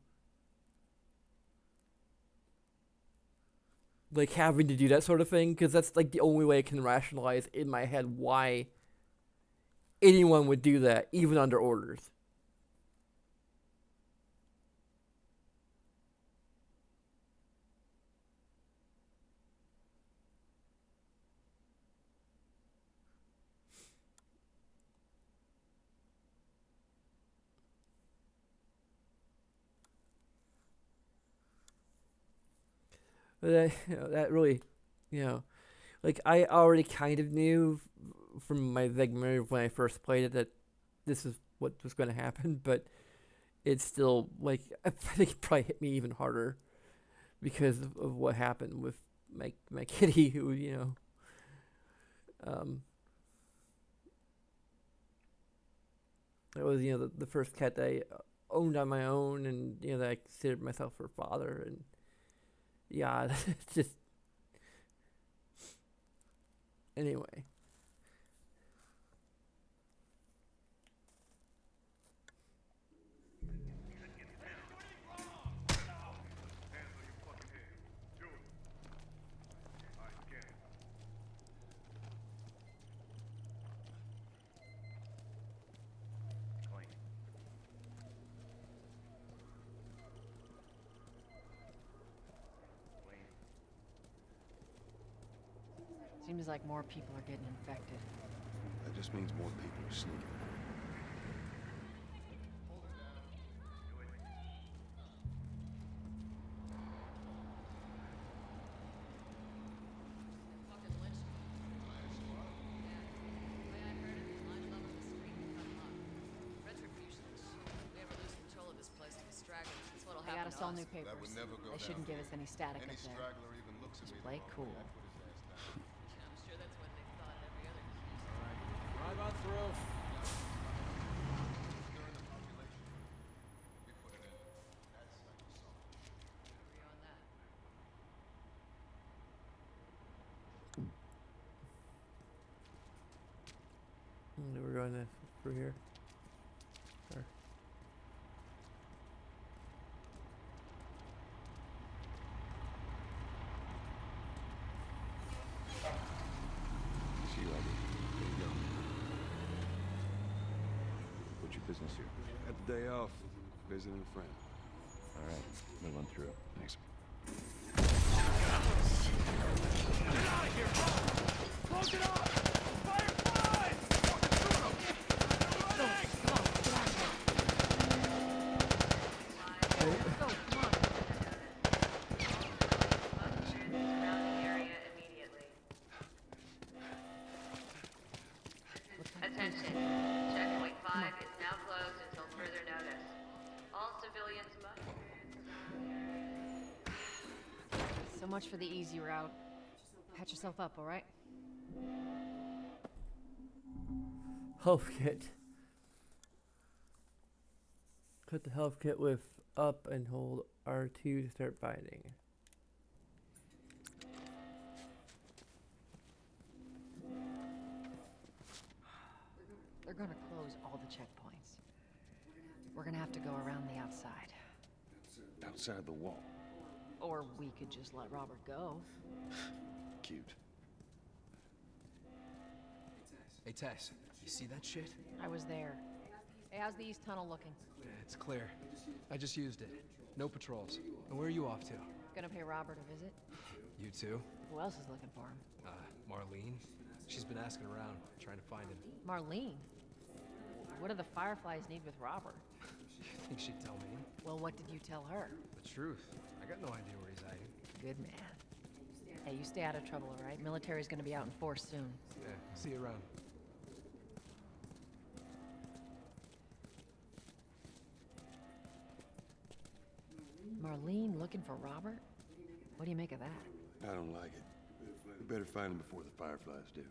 like having to do that sort of thing, because that's like the only way I can rationalize in my head why anyone would do that, even under orders. But that really, like I already kind of knew from my vague memory when I first played it that this is what was going to happen, but it's still like I think it probably hit me even harder because of what happened with my kitty, who it was the first cat that I owned on my own, and that I considered myself her father, and yeah, it's just anyway. Seems like more people are getting infected. That just means more people are sneaking. They got us all new papers. They shouldn't give us any static up there. Just play cool. I'm sure that's what they thought every other. Drive on through. We're going through here. Or See you later. There you go. What's your business here? Had the day off. Visiting a friend. All right. Move on through. Thanks. Get out of here! Close it up! Fireflies! Attention. Checkpoint 5 is now closed until further notice. All civilians must... So much for the easy route. Patch yourself up, all right? health kit. Put the health kit with up and hold R2 to start binding. They're gonna close all the checkpoints. We're gonna have to go around the outside. Outside the wall. Or we could just let Robert go. Cute. Hey, Tess, you see that shit? I was there. Hey, how's the east tunnel looking? It's clear. I just used it. No patrols. And where are you off to? Gonna pay Robert a visit? You too? Who else is looking for him? Marlene. She's been asking around, trying to find him. Marlene? What do the Fireflies need with Robert? You think she'd tell me? Well, what did you tell her? The truth. I got no idea where he's hiding. Good man. Hey, you stay out of trouble, all right? Military's gonna be out in force soon. Yeah, see you around. Marlene looking for Robert? What do you make of that? I don't like it. We better find him before the Fireflies do.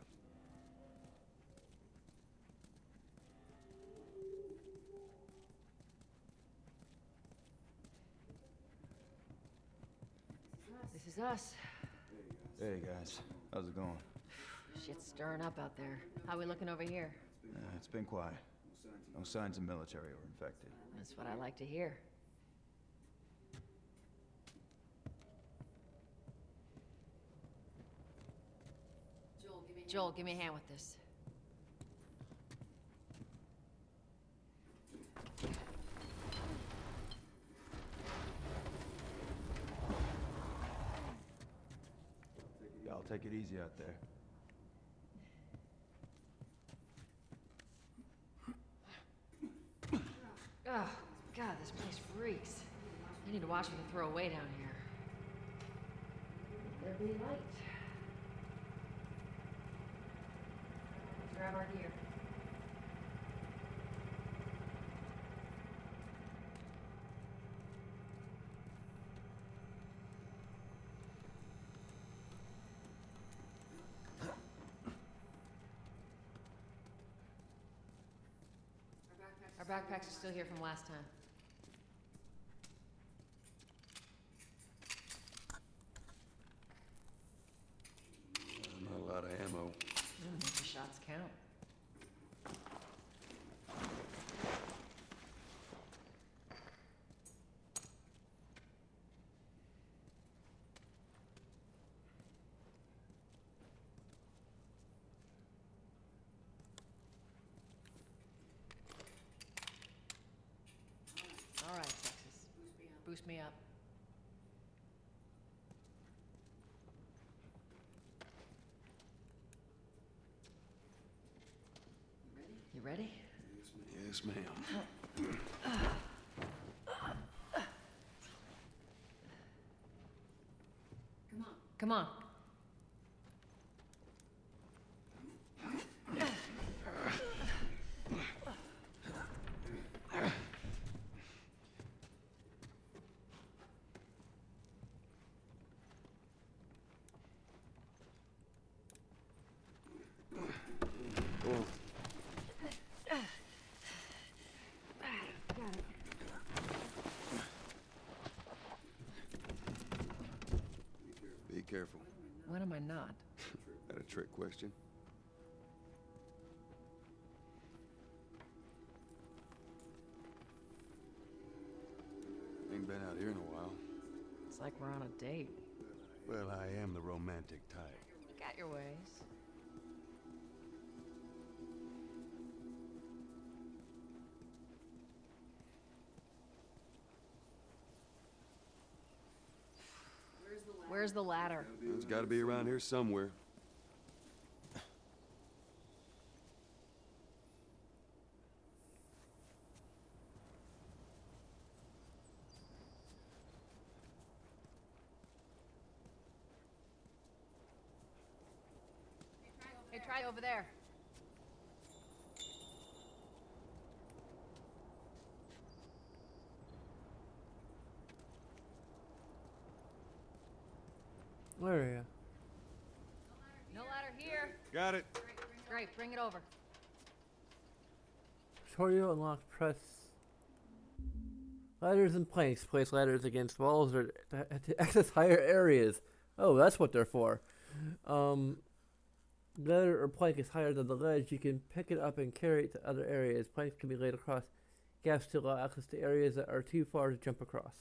This is us. Hey guys, how's it going? Shit's stirring up out there. How we looking over here? It's been quiet. No signs of military or infected. That's what I like to hear. Joel, give me a hand with this. Y'all take it easy out there. Oh, God, this place reeks. I need to watch what I throw away down here. There be light. Let's grab our gear. Our backpacks are still here from last time. Not a lot of ammo. Make the shots count. All right, Texas. Boost me up. ready? Yes, ma'am. Come on. Be careful. When am I not? That a trick question? Ain't been out here in a while. It's like we're on a date. Well, I am the romantic type. You got your ways. Where's the ladder? It's got to be around here somewhere. Hey, try over there. Where are you? No ladder here. Got it. Great, bring it over. Tutorial unlocked. Press ladders and planks. Place ladders against walls or to access higher areas. Oh, that's what they're for. Ladder or plank is higher than the ledge. You can pick it up and carry it to other areas. Planks can be laid across gaps to allow access to areas that are too far to jump across.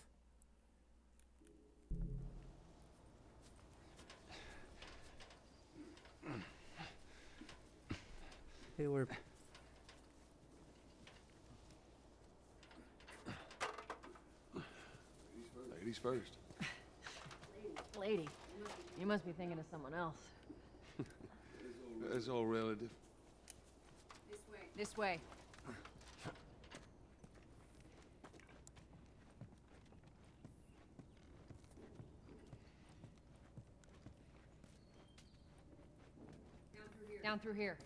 Hey, we're Ladies first. Lady, you must be thinking of someone else. That's all relative. This way. Down through here.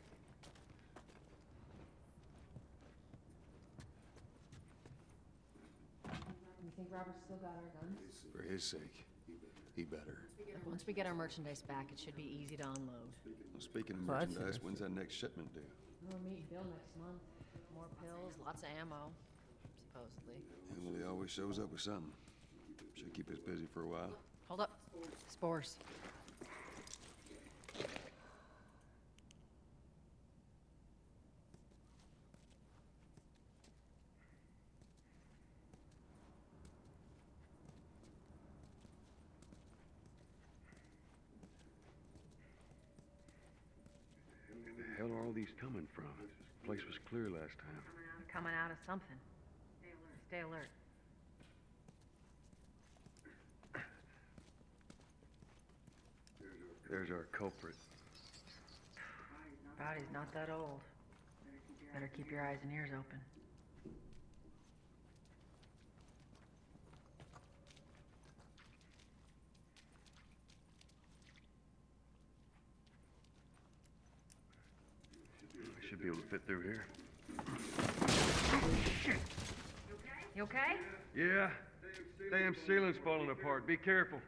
You think Robert's still got our guns? For his sake, he better. Once we get our merchandise back, it should be easy to unload. Well, speaking of Well, that's merchandise, interesting. when's that next shipment due? We'll meet Bill next month. More pills, lots of ammo, supposedly. Yeah, well, he always shows up with something. Should keep us busy for a while. Hold up. Spores. Where the hell are all these coming from? The place was clear last time. They're coming out of something. Stay alert. There's our culprit. Body's not that old. Better keep your eyes and ears open. We should be able to fit through here. You okay? Yeah. Damn ceiling's falling apart. Be careful.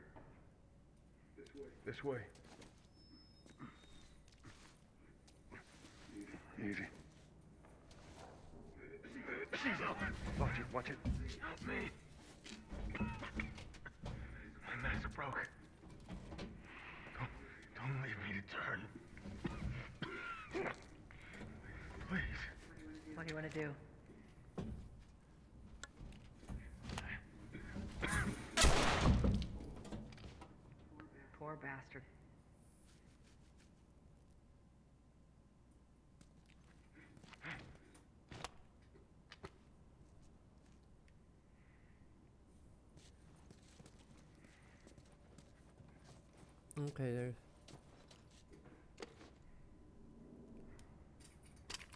This way. Easy. Watch it, watch it. Help me. My mask broke. Don't leave me to turn. Please. What do you want to do? Poor bastard. okay.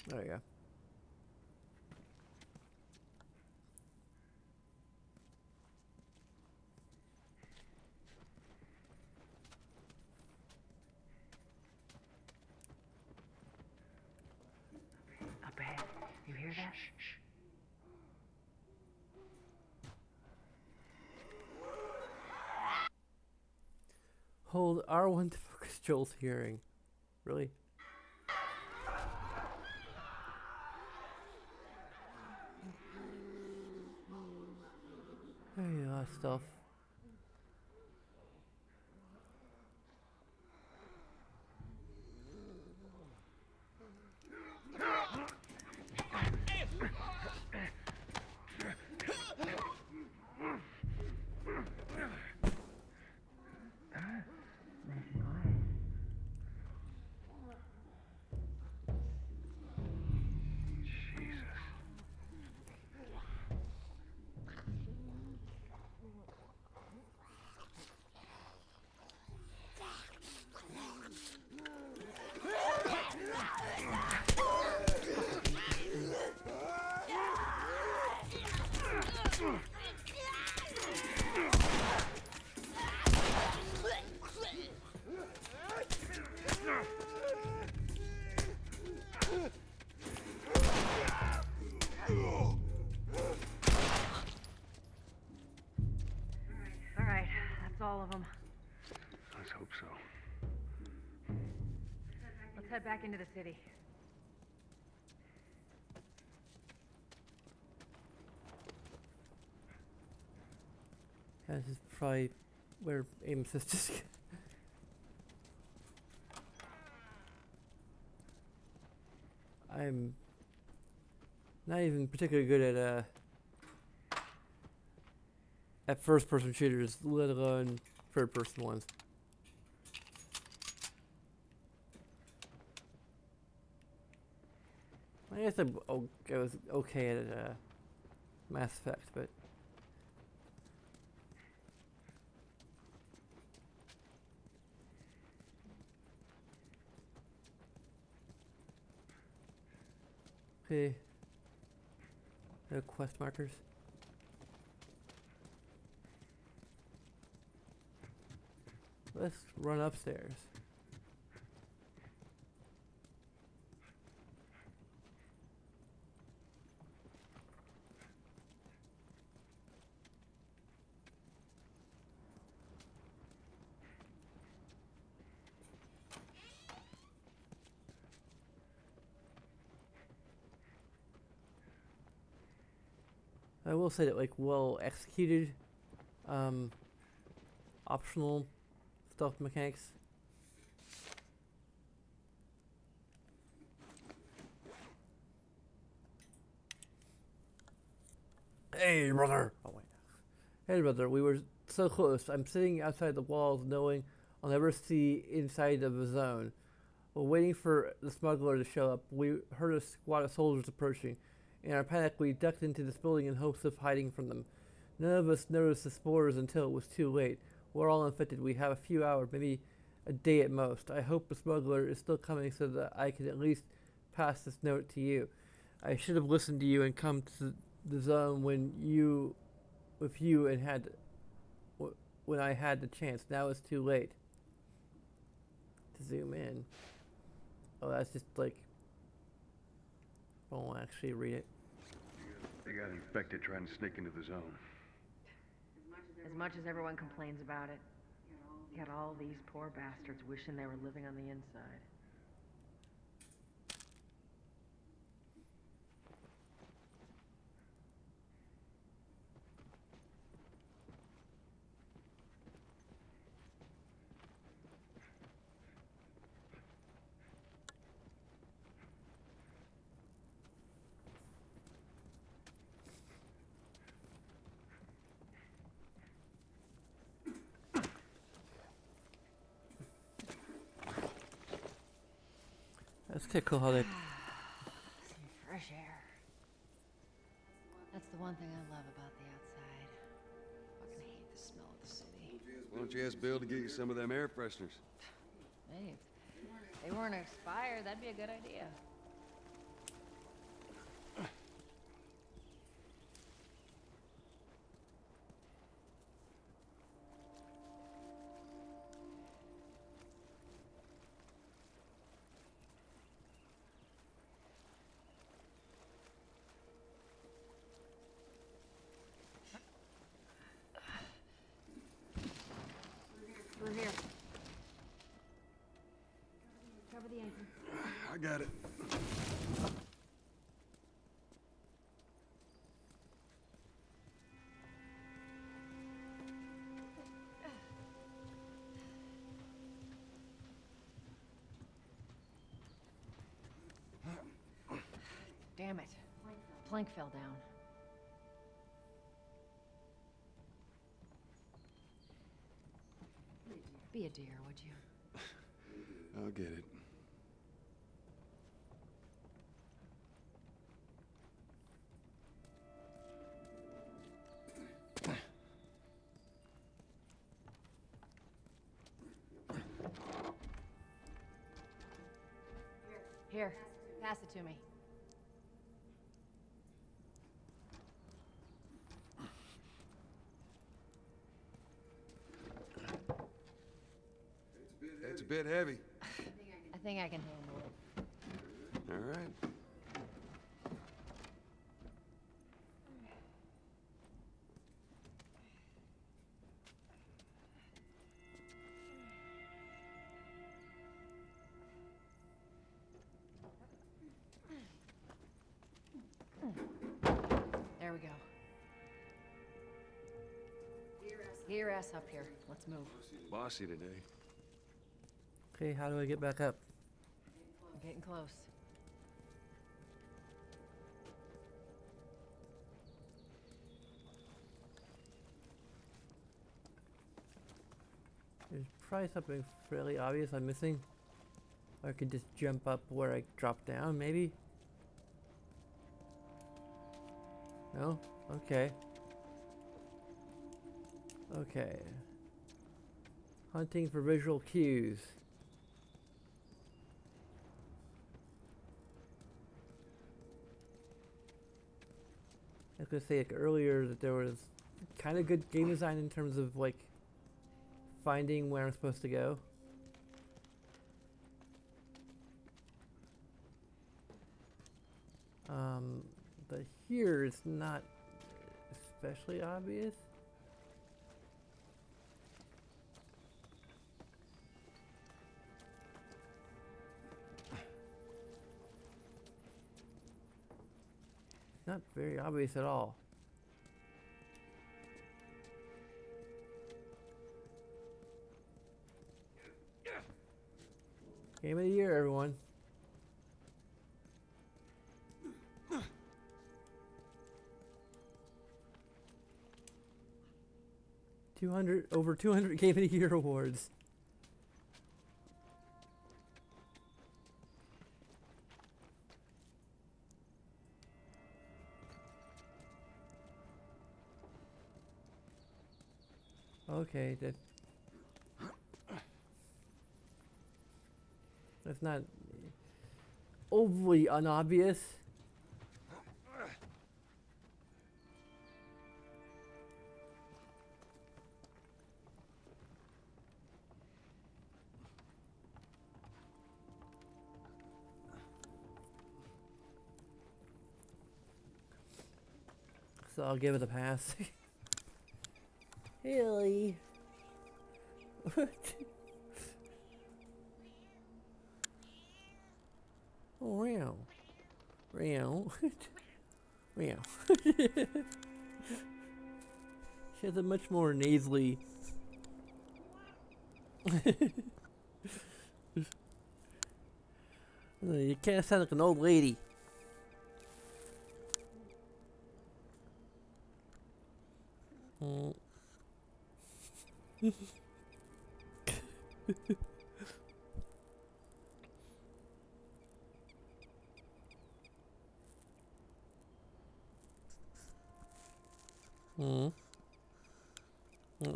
There you go. hear that? Hold R1 to focus Joel's hearing. Really? Hey, a lot of stuff. Alright, that's all of them. Let's hope so. Let's head back into the city. Yeah, this is probably where Amos is just. I'm not even particularly good at first-person shooters, let alone third-person ones. I guess I was okay at Mass Effect, but okay. No quest markers. Let's run upstairs. I will say that, like, well executed optional stealth mechanics. Hey, brother! Oh, wait. Hey, brother, we were so close. I'm sitting outside the walls knowing I'll never see inside of the zone. While waiting for the smuggler to show up, we heard a squad of soldiers approaching. In our panic, we ducked into this building in hopes of hiding from them. None of us noticed the spores until it was too late. We're all infected. We have a few hours, maybe a day at most. I hope the smuggler is still coming so that I can at least pass this note to you. I should have listened to you and come to the zone when I had the chance. Now it's too late. To zoom in. Oh, that's just like. I won't actually read it. They got infected trying to sneak into the zone. As much as everyone complains about it, you got all these poor bastards wishing they were living on the inside. That's kind of cool how they. Some fresh air. That's the one thing I love about the outside. Fucking hate the smell of the city. Why don't you ask Bill to get you some of them air fresheners? Hey, if they weren't expired, that'd be a good idea. Through here. Cover the ankle. I got it. Damn it. Plank fell down. Be a dear, would you? I'll get it. Here, pass it to me. It's a bit heavy. I think I can handle it. All right. There we go. Get your ass up here. Let's move. Bossy today. Okay, how do I get back up? We're getting close. There's probably something fairly obvious I'm missing. Or I could just jump up where I dropped down, maybe? No? Okay. Okay. Hunting for visual cues. I was gonna say like earlier that there was kind of good game design in terms of like finding where I'm supposed to go. But here it's not especially obvious. Not very obvious at all. Game of the year, everyone. Over 200 Game of the Year awards. Okay, that's not overly unobvious. So I'll give it a pass. Really? What? Oh, meow. Meow. Meow. She has a much more nasally. You kind of sound like an old lady.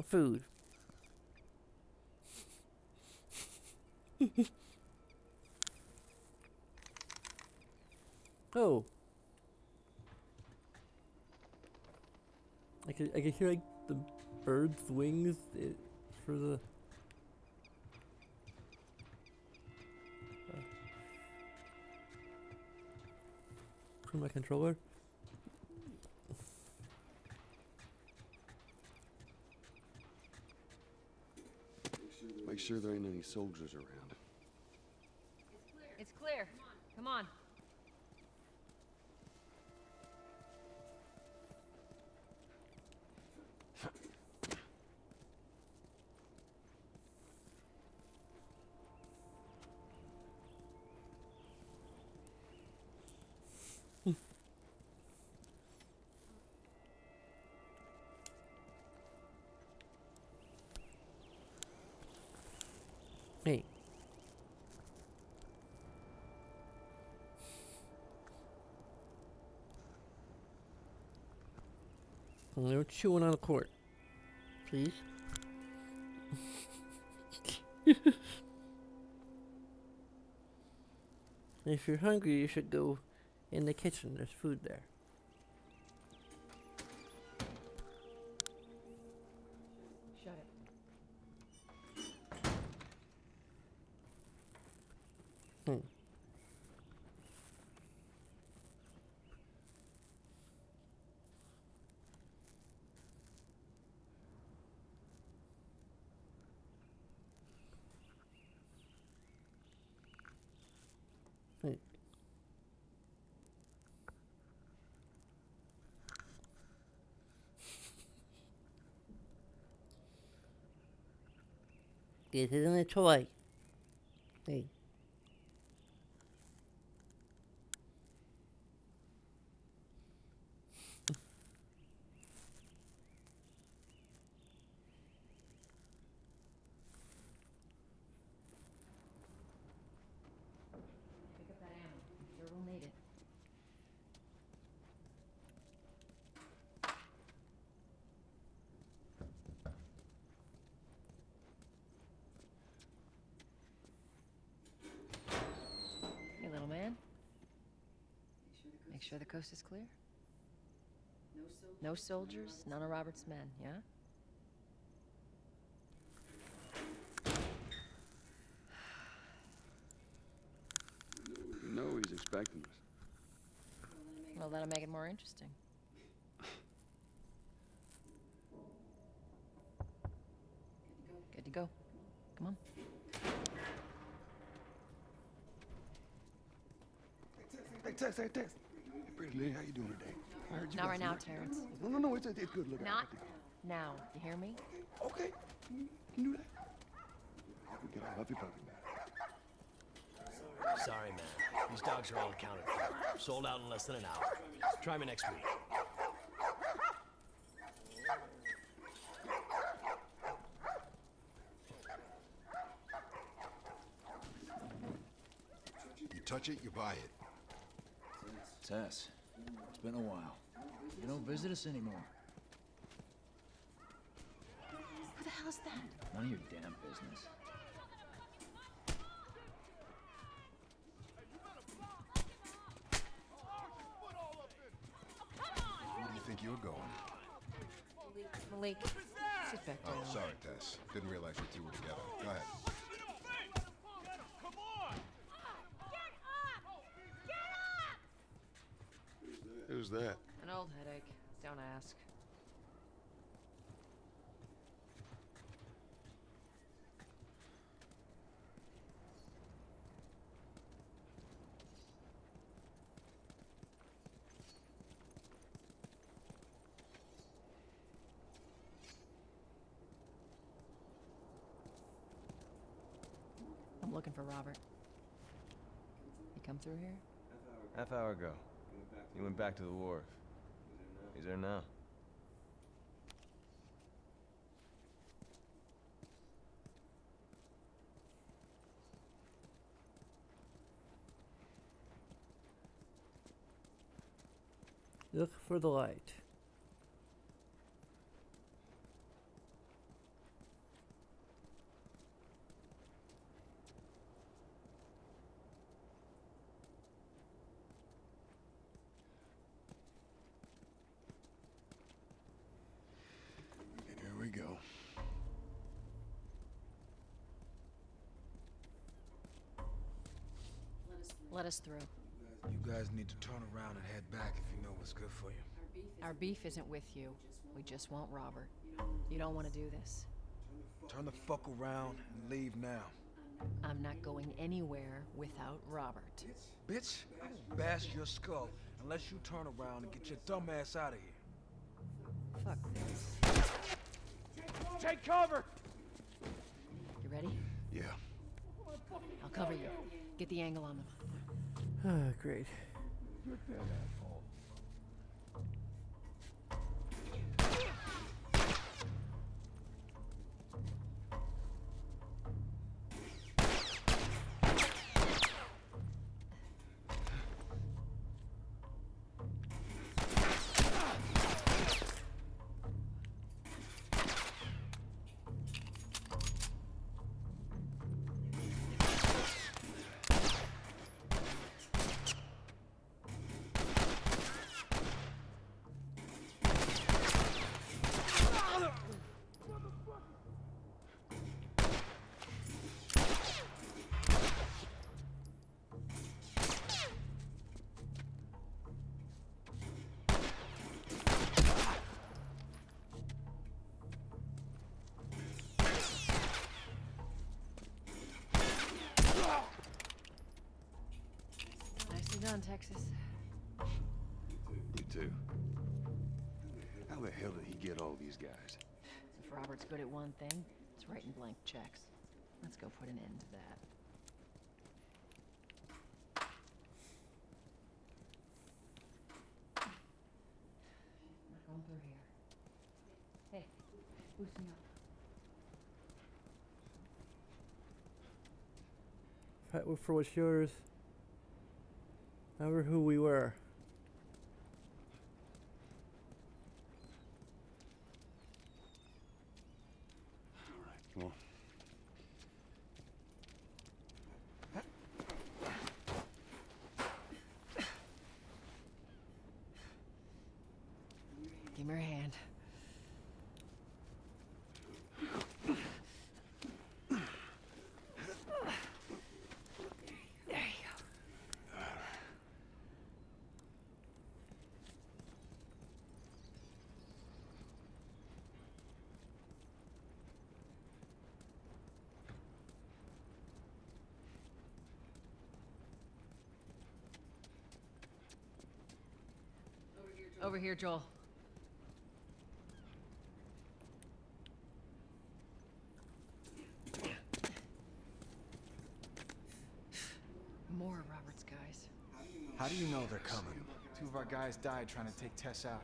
Food. Oh. I could hear like the bird's wings for the for my controller. Make sure there ain't any soldiers around. It's clear. Come on. Hey. No chewing on the court, please. If you're hungry, you should go in the kitchen. There's food there. Shut it. Hmm. Hey. This isn't a toy. Hey. Pick up that ammo. I'm sure we'll need it. Hey, little man. Make sure the coast is clear. No soldiers, none of Robert's men, yeah? You know he's expecting us. Well, that'll make it more interesting. Good to go. Come on. Hey, Tess. Hey, pretty lady, how you doing today? I heard you Not got right some now, work. Terrence. No, it's good. Look, Not now. You hear me? Okay, you can do that. Get a huffy puppy. Sorry, man. These dogs are all accounted for. Sold out in less than an hour. Try me next week. You touch it, you buy it. Tess, it's been a while. You don't visit us anymore. Who the hell's that? None of your damn business. Where do you think you're going? Malik, sit back down. Oh, sorry, Tess. Didn't realize you two were together. Go ahead. Who's that? An old headache. Don't ask. I'm looking for Robert. You come through here? Half hour ago. He went back to the wharf. He's there now. Look for the light. Here we go. Let us through. You guys need to turn around and head back if you know what's good for you. Our beef isn't with you. We just want Robert. You don't want to do this. Turn the fuck around and leave now. I'm not going anywhere without Robert. Bitch, I will bash your skull unless you turn around and get your dumb ass out of here. Fuck this. Take cover! You ready? Yeah. I'll cover you. Get the angle on them. Ah, great. You're dead, asshole. Nicely done, Texas. You too. How the hell did he get all these guys? If Robert's good at one thing, it's writing blank checks. Let's go put an end to that. Not going through here. Hey, loosen up. Fight for what's yours. Remember who we were. Come on. Give me your hand. There you go. Over here, Joel. More of Robert's guys. How do you know they're coming? Two of our guys died trying to take Tess out.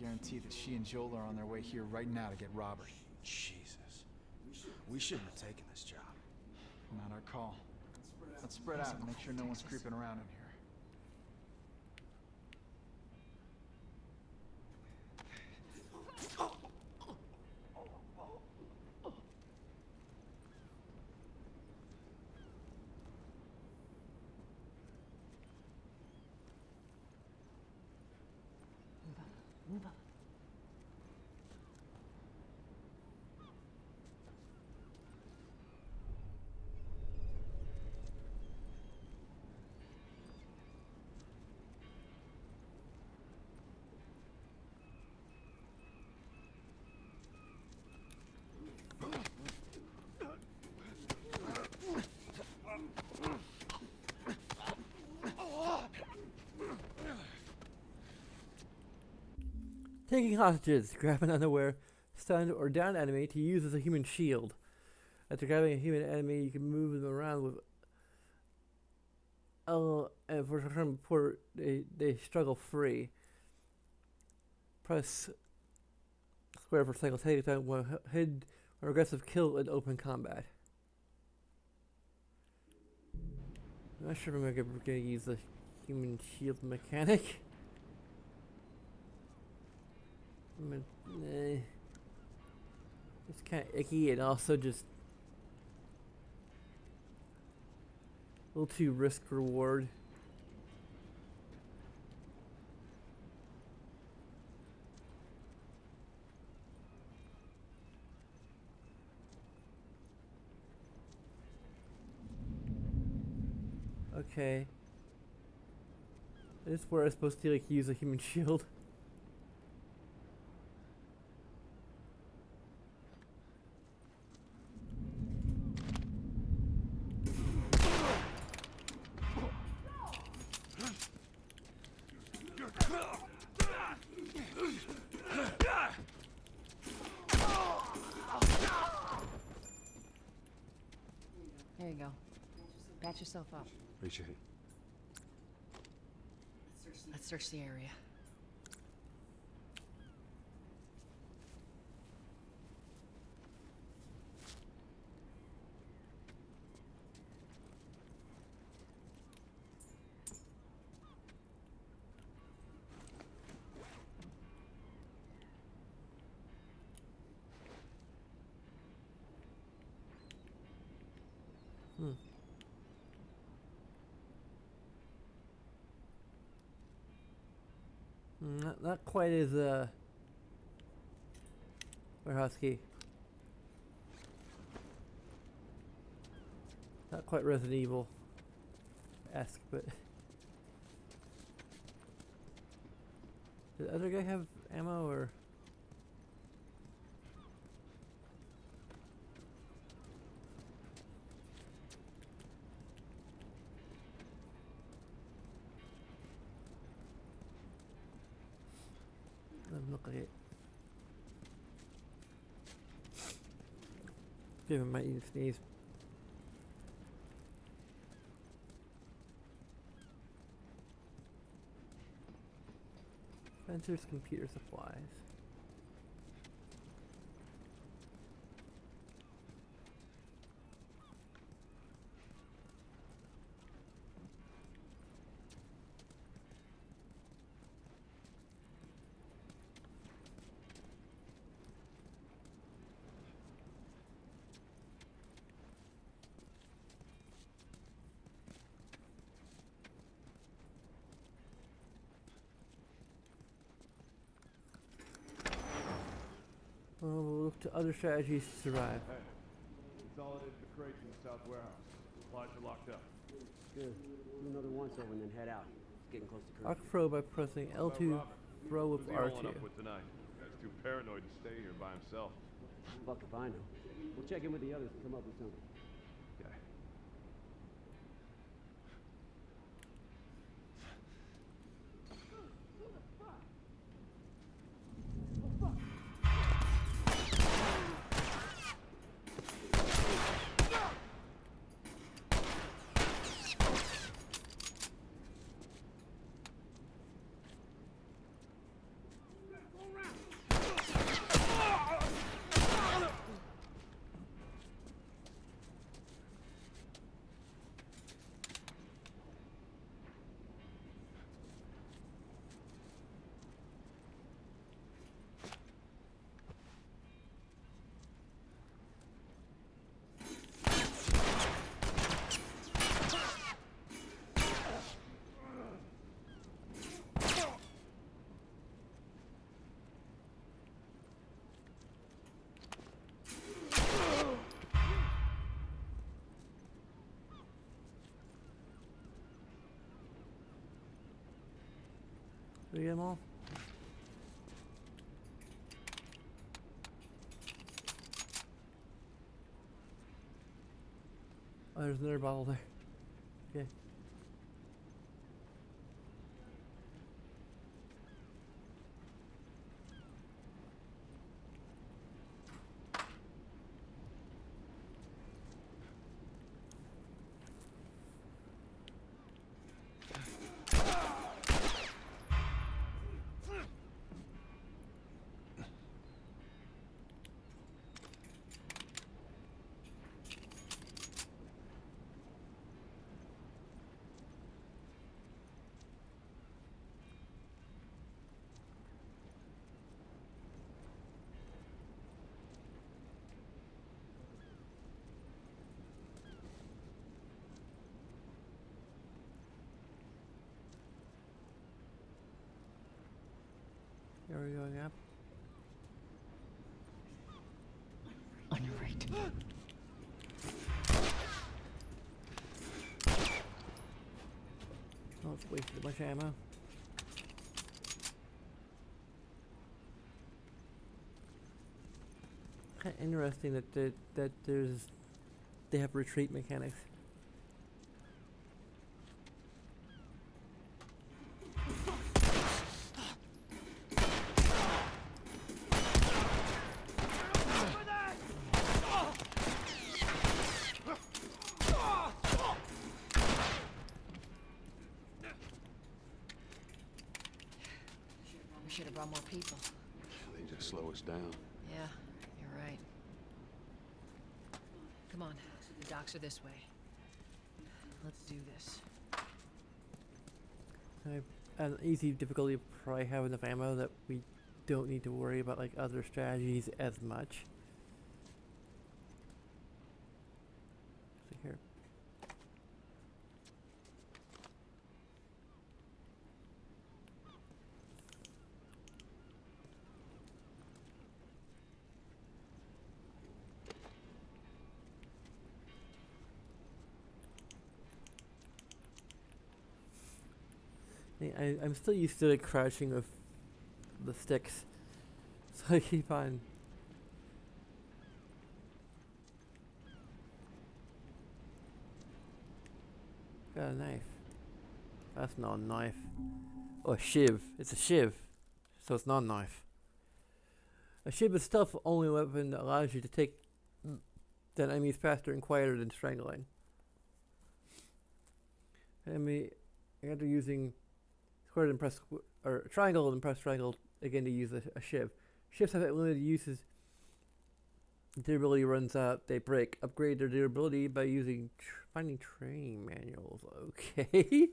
Guarantee that she and Joel are on their way here right now to get Robert. Jesus. We shouldn't have taken this job. Not our call. Let's spread out and make sure no one's creeping around in here. Move up. Taking hostages. Grab an unaware, stunned, or downed enemy to use as a human shield. After grabbing a human enemy, you can move them around with L, and for some report, they struggle free. Press square for cycle takedown when hidden or aggressive kill in open combat. I'm not sure if I'm going to use the human shield mechanic. It's kind of icky and also just a little too risk reward. Okay. This is where I'm supposed to like use a human shield. Patch yourself up. Appreciate it. Let's search the area. Not quite as warehouse key. Not quite Resident Evil-esque, but did the other guy have ammo or? Doesn't look like it. Give him my sneeze. Spencer's computer supplies. We'll look to other strategies to survive. Hey, consolidated the crates in the south warehouse. Supplies are locked up. Good. Do another once over and then head out. It's getting close to Arc curfew. throw by pressing L2, throw with Who's he rolling R2. up with tonight? Guy's too paranoid to stay here by himself. Fuck if I know. We'll check in with the others and come up with something. Okay. Do we get them all? Oh, there's another bottle there. Okay. Are we going up? On your right. Oh, it's wasted a bunch of ammo. Kind of interesting that they have retreat mechanics. draw more people. They just slow us down. Yeah, you're right. Come on, the docks are this way. Let's do this. I have an easy difficulty of probably have enough ammo that we don't need to worry about like other strategies as much. See here. I'm still used to crouching with the sticks, so I keep on. Got a knife. That's not a knife. Oh, a shiv. It's a shiv, so it's not a knife. A shiv is stealth only weapon that allows you to take the enemies faster and quieter than strangling. Enemy, after using square and press or triangle and press triangle again to use a shiv. Shivs have limited uses. Durability runs out, they break. Upgrade their durability by using finding training manuals. Okay.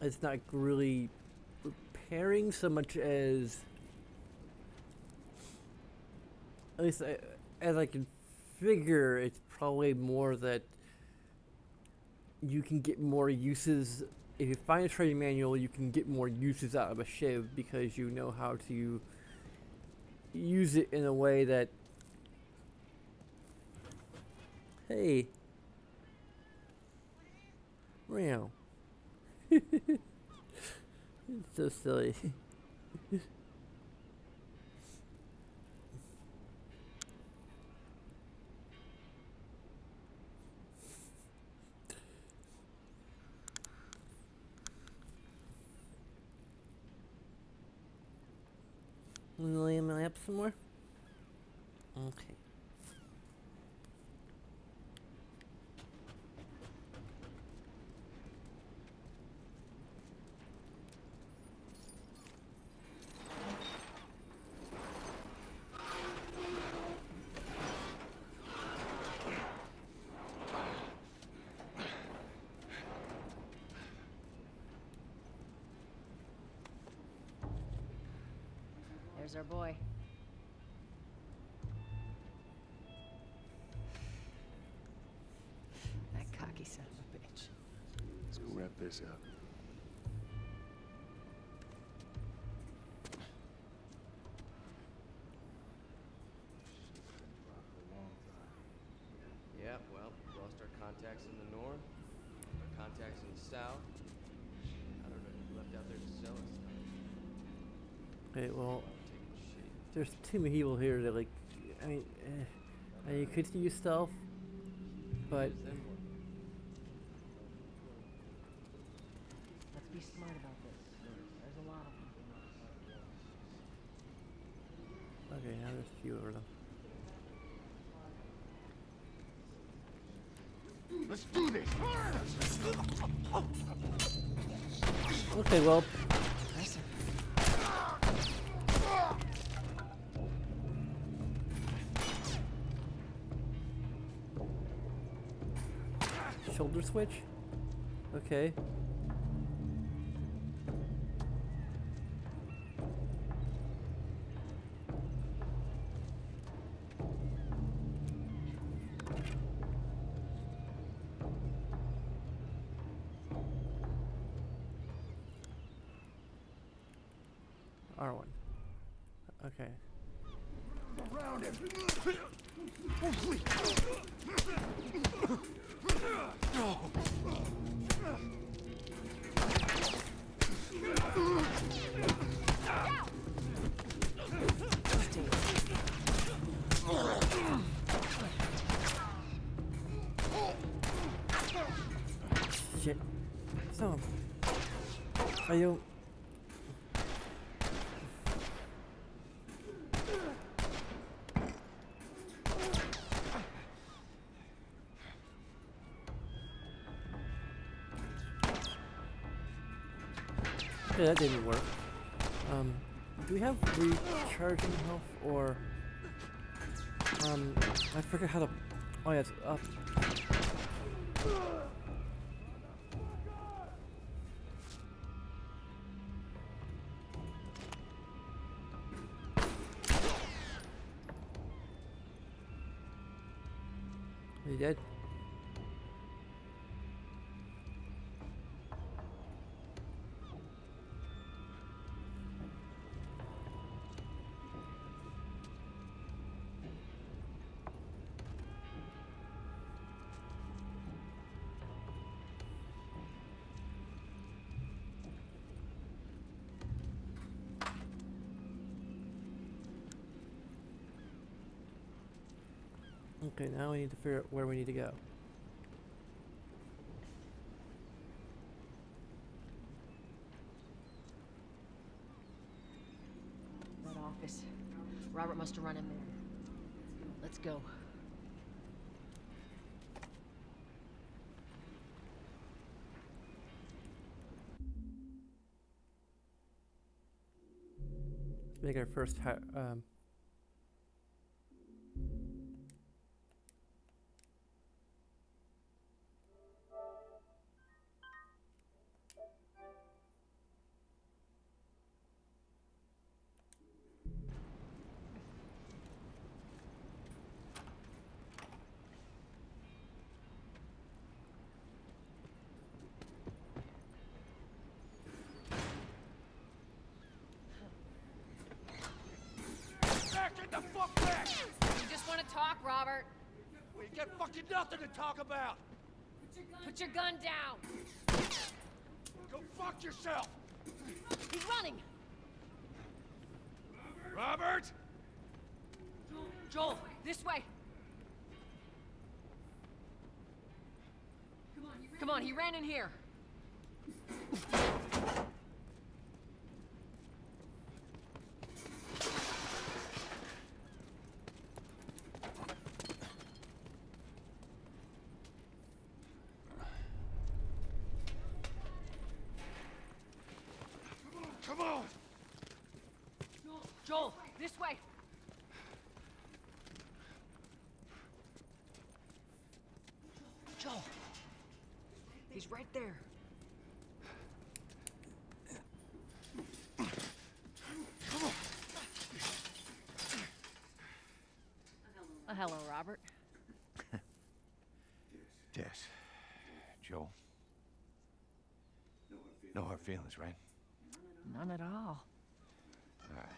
It's not really repairing so much as, at least as I can figure, it's probably more that you can get more uses. If you find a training manual, you can get more uses out of a shiv because you know how to use it in a way that, hey, meow. It's so silly. Lay my up some more? Okay. There's our boy. That cocky son of a bitch. Let's go wrap this up. Yeah, well, lost our contacts in the north, our contacts in the south. I don't know who left out there to sell us. Okay, well, there's too many people here that, like, I mean, you could use stealth, but Let's be smart about this. There's a lot of them. okay, now there's a few of them. Let's do this! Okay, well, shoulder switch? Okay. R1. Okay. Around him! Shit. So, are you? Okay, that didn't work. Do we have recharging health or I forget how to. Oh yeah, it's up. Are you dead? Okay, now we need to figure out where we need to go. That office. Robert must have run in there. Let's go. Let's make our first Get the fuck back! You just want to talk, Robert? We got fucking nothing to talk about! Put your gun down! Go fuck yourself! He's running! Robert! Joel, this way! Come on, he ran in here. Come on! Joel, this way! Joel! He's right there. Come on! Hello, Robert. Tess. Joel. No hard feelings, right? None at all. Alright.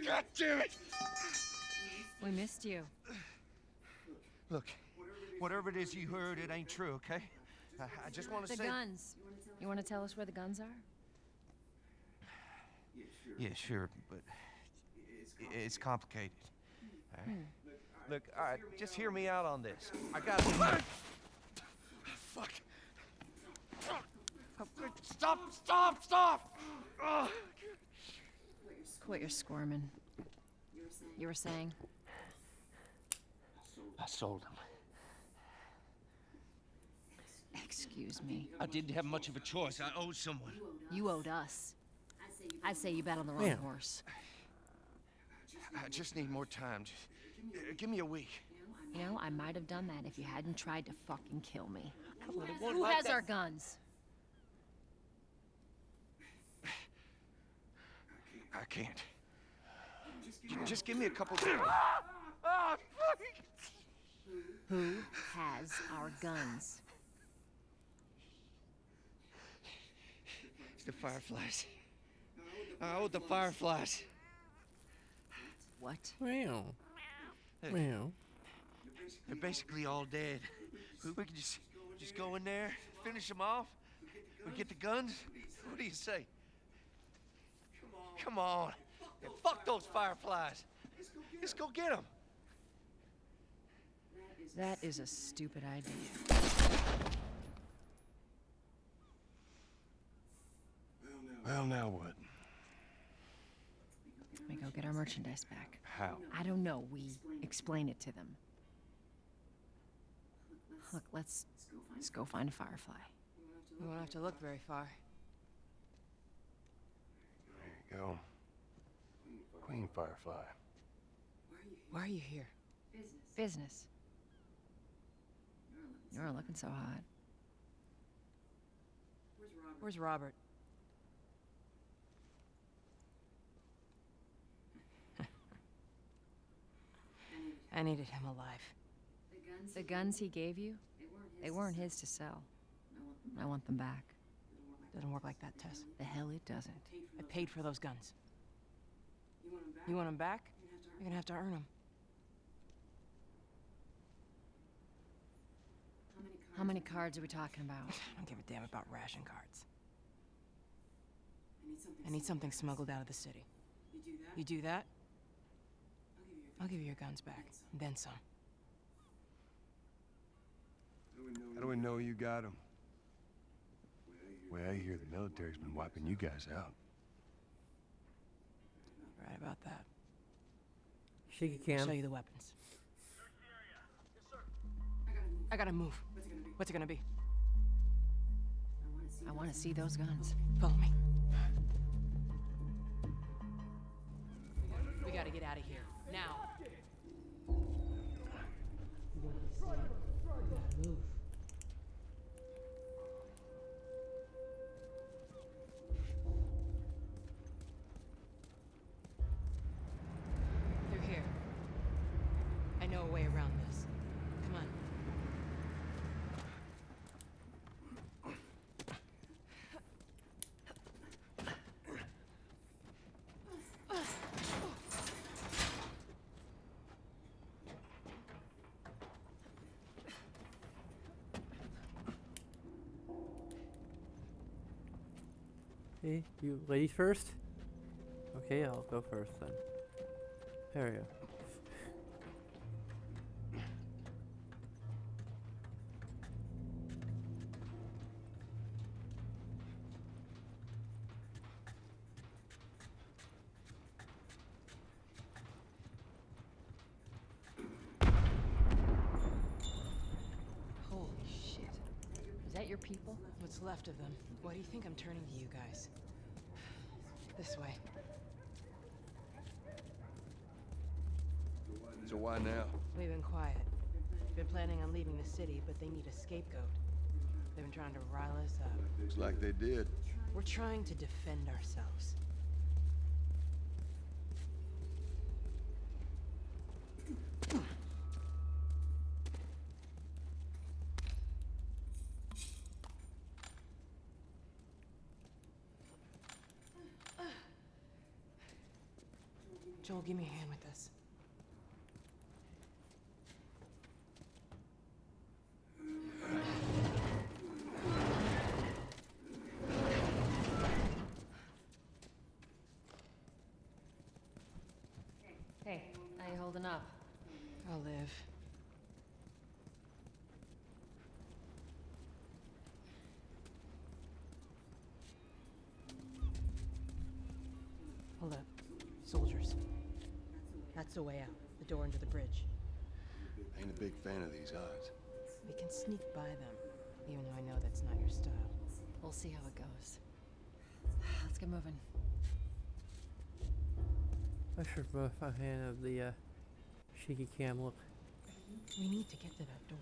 God damn it! We missed you. Look, whatever it is you heard, it ain't true, okay? I just want to The say... guns. You want to tell us where the guns are? Yeah, sure, but it's complicated. All right? Look, all right, just hear me out on this. I got... Fuck! Stop! Stop! Stop! Quit your squirming. You were saying? I sold him. Excuse me. I didn't have much of a choice. I owed someone. You owed us. I'd say you bet on the wrong horse. I just need more time. Just, give me a week. You know, I might have done that if you hadn't tried to fucking kill me. Who Who has our guns? I can't. Just give me a couple days. Who has our guns? It's the Fireflies. I owed the Fireflies. What? Wow. Wow. They're basically all dead. We can just go in there, finish them off. We get the guns. What do you say? Come on. Yeah, fuck those Fireflies. Let's go get them. That is a stupid idea. Well, now what? We go get our merchandise back. How? I don't know. We explain it to them. Look, let's go find a Firefly. You won't have to look very far. There you go. Queen Firefly. Why are you here? Business. You're looking so hot. Where's Robert? I needed him alive. The guns he gave you, they weren't his to sell. I want them back. Doesn't work like that, Tess. The hell it doesn't. I paid for those guns. You want them back? You're gonna have to earn them. How many cards are we talking about? I don't give a damn about ration cards. I need something smuggled out of the city. You do that? I'll give you your guns back, and then some. How do we know you got them? Way I hear the military's been wiping you guys out. Right about that. Shaky I'll cam. show you the weapons. I gotta move. What's it gonna be? I want to see those guns. Follow me. We gotta get out of here. Now. They're here. I know a way around this. Come on. Hey, you ladies first? Okay, I'll go first then. There we go. Holy shit. Is that your people? What's left of them? Why do you think I'm turning to you guys? This way. So why now? We've been quiet. Been planning on leaving the city, but they need a scapegoat. They've been trying to rile us up. Looks like they did. We're trying to defend ourselves. Joel, give me a hand with this. Hey, how you holding up? I'll live. Hold up. Soldiers. That's the way out. The door into the bridge. Ain't a big fan of these odds. We can sneak by them, even though I know that's not your style. We'll see how it goes. Let's get moving. I should a fan of the shaky cam look. We need to get to that door.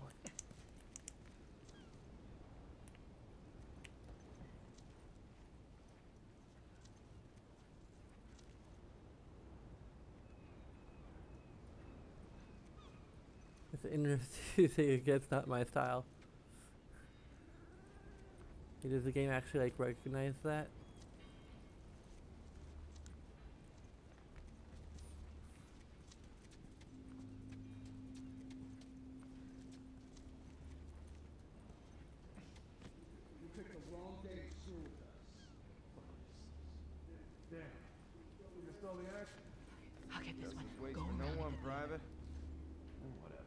It's interesting to see it's not my style. Does the game actually like recognize that? You picked the wrong day to sue with us. Damn. You stole the action. I'll get this one. Wait Go for no around one, it. Private. Whatever.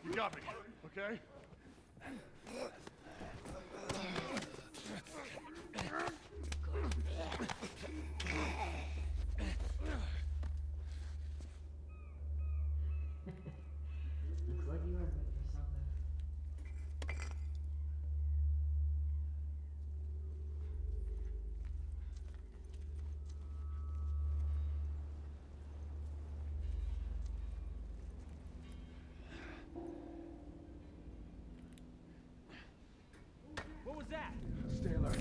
You got me, okay? Looks like you are good for something. What was that? Stay alert.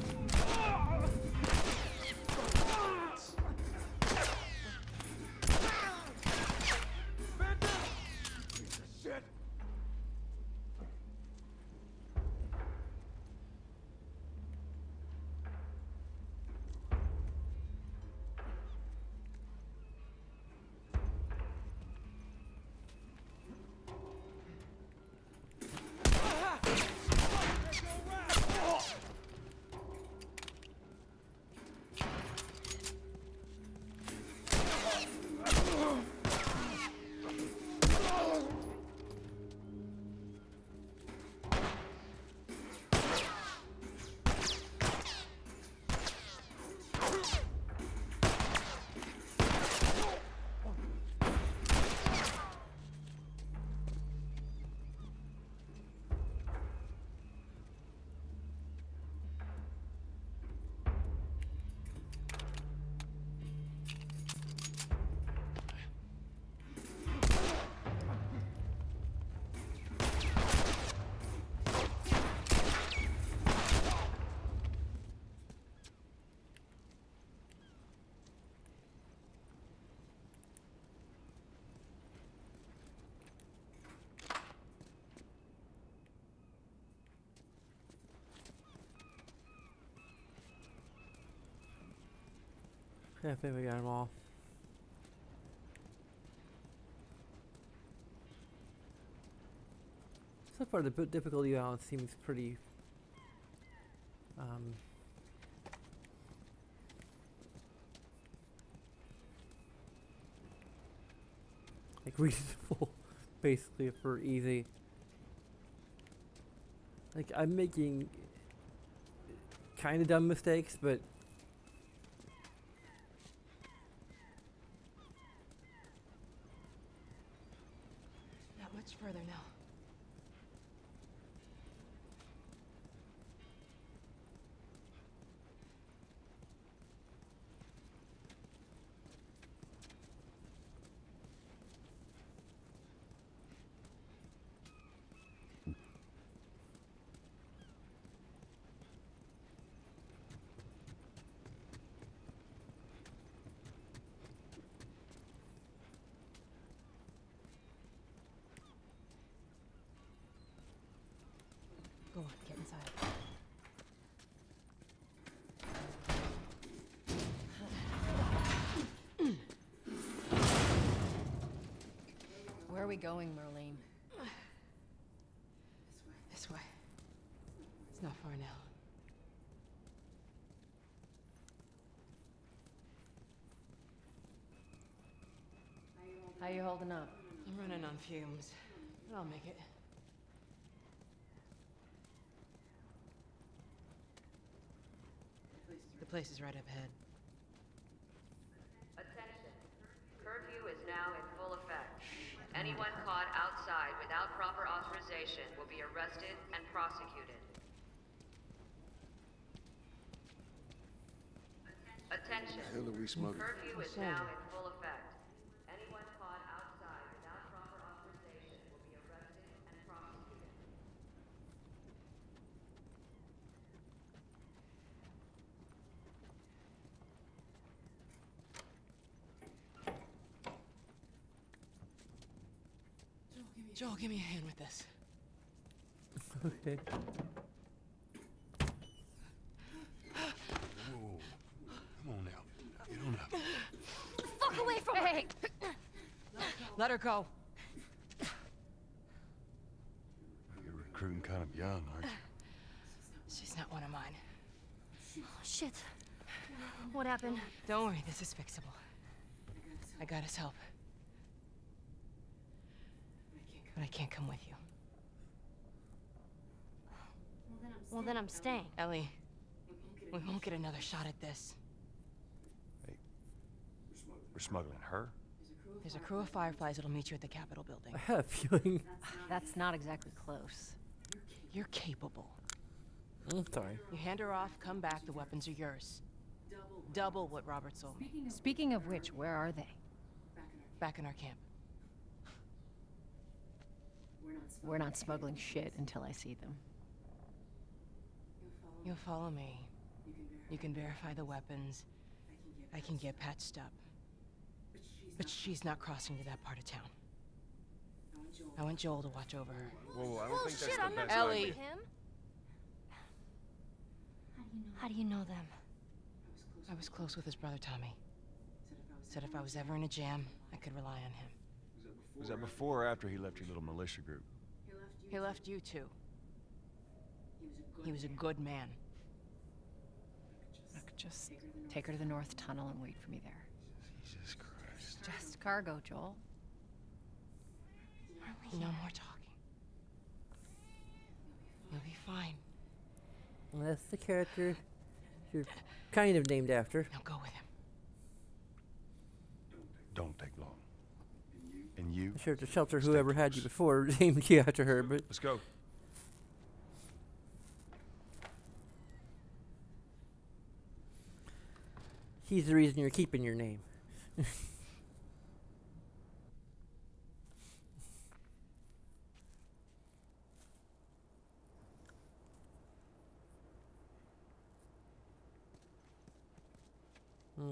Shit! Yeah, I think we got them all. So far, the difficulty balance seems pretty like reasonable, basically, for easy. Like, I'm making kind of dumb mistakes, but Not much further now. Go on, get inside. Where are we going, Marlene? This way. It's not far now. How you holding up? I'm running on fumes, but I'll make it. The place is right up ahead. Attention. Curfew is now in full effect. Anyone caught outside without proper authorization will be arrested and prosecuted. Attention. The hell are we smoking? Curfew is now in full effect. Anyone caught outside without proper authorization will be arrested and prosecuted. Joel, give me a hand with this. okay. Whoa. Come on now. Get on up. Fuck away from her! Hey! Let her go. You're recruiting kind of young, aren't you? She's not one of mine. Oh, shit. What happened? Don't worry, this is fixable. I got his help. But I can't come with you. Well, then I'm staying. Ellie, we won't get another shot at this. We're smuggling her? There's a crew of Fireflies that'll meet you at the Capitol building. I have a feeling. That's not exactly close. You're capable. I'm sorry. You hand her off, come back, the weapons are yours. Double what Robert sold me. Speaking of which, where are they? Back in our camp. We're not smuggling shit until I see them. You'll follow me. You can verify the weapons. I can get patched up. But she's not crossing to that part of town. I want Joel to watch over her. Whoa, I don't think that's Shit, the I'm not best Ellie. idea. him. How do you know them? I was close with his brother Tommy. Said if I was ever in a jam, I could rely on him. Was that before or after he left your little militia group? He left you too. He was a good man. Look, just take her to the North Tunnel and wait for me there. Jesus Christ. Just cargo, Joel. No more talking. You'll be fine. Well, that's the character you're kind of named after. Now go with him. Don't take long. And you? I'm sure to shelter whoever had you before named you after her, but Let's go. he's the reason you're keeping your name.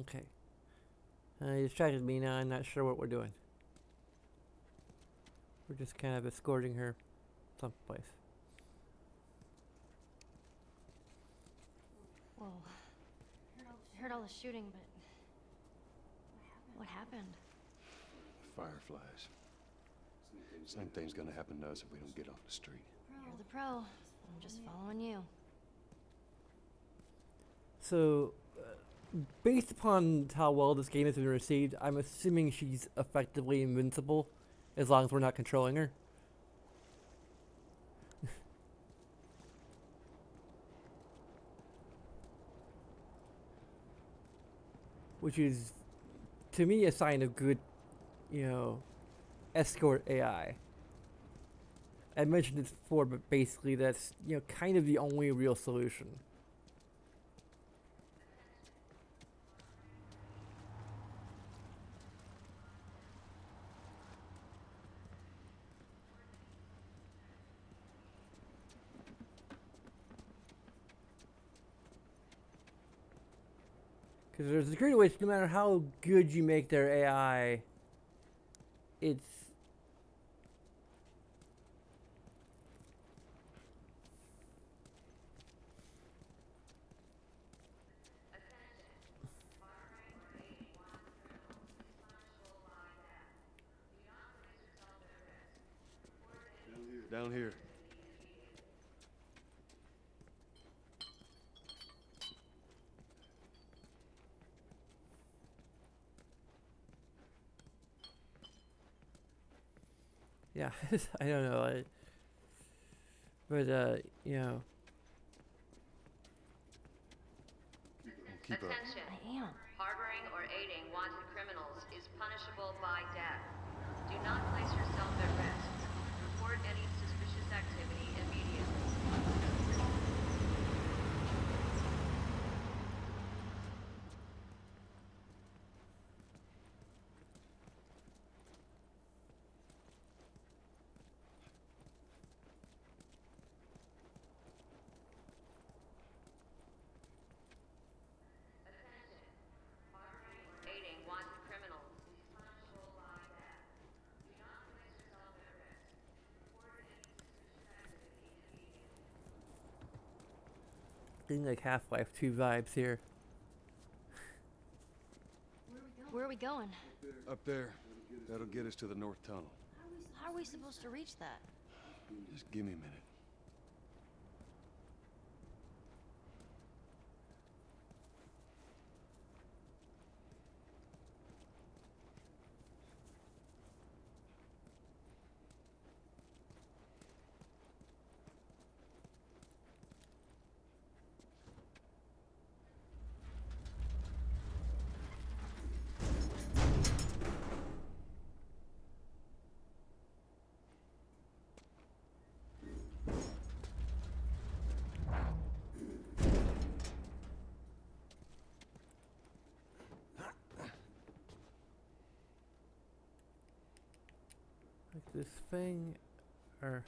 Okay. You distracted me now. I'm not sure what we're doing. We're just kind of escorting her someplace. Whoa. Heard all the shooting, but what happened? Fireflies. Same thing's gonna happen to us if we don't get off the street. You're the pro. I'm just following you. So, based upon how well this game has been received, I'm assuming she's effectively invincible, as long as we're not controlling her. Which is, to me, a sign of good, escort AI. I mentioned this before, but basically that's, kind of the only real solution. Because there's a degree to which, no matter how good you make their AI, it's... Down here. Yeah, I don't know. But, Keep up. Attention. I am. Harboring or aiding wanted criminals is punishable by death. Do not place yourself at risk. Report any suspicious activity immediately. Aiding wanted criminals is punishable by death. Do not place yourself at risk. Report any suspicious activity immediately. getting like Half-Life 2 vibes here. Where are we going? Up there. That'll get us to the North Tunnel. How are we supposed to reach that? Just give me a minute. this thing, or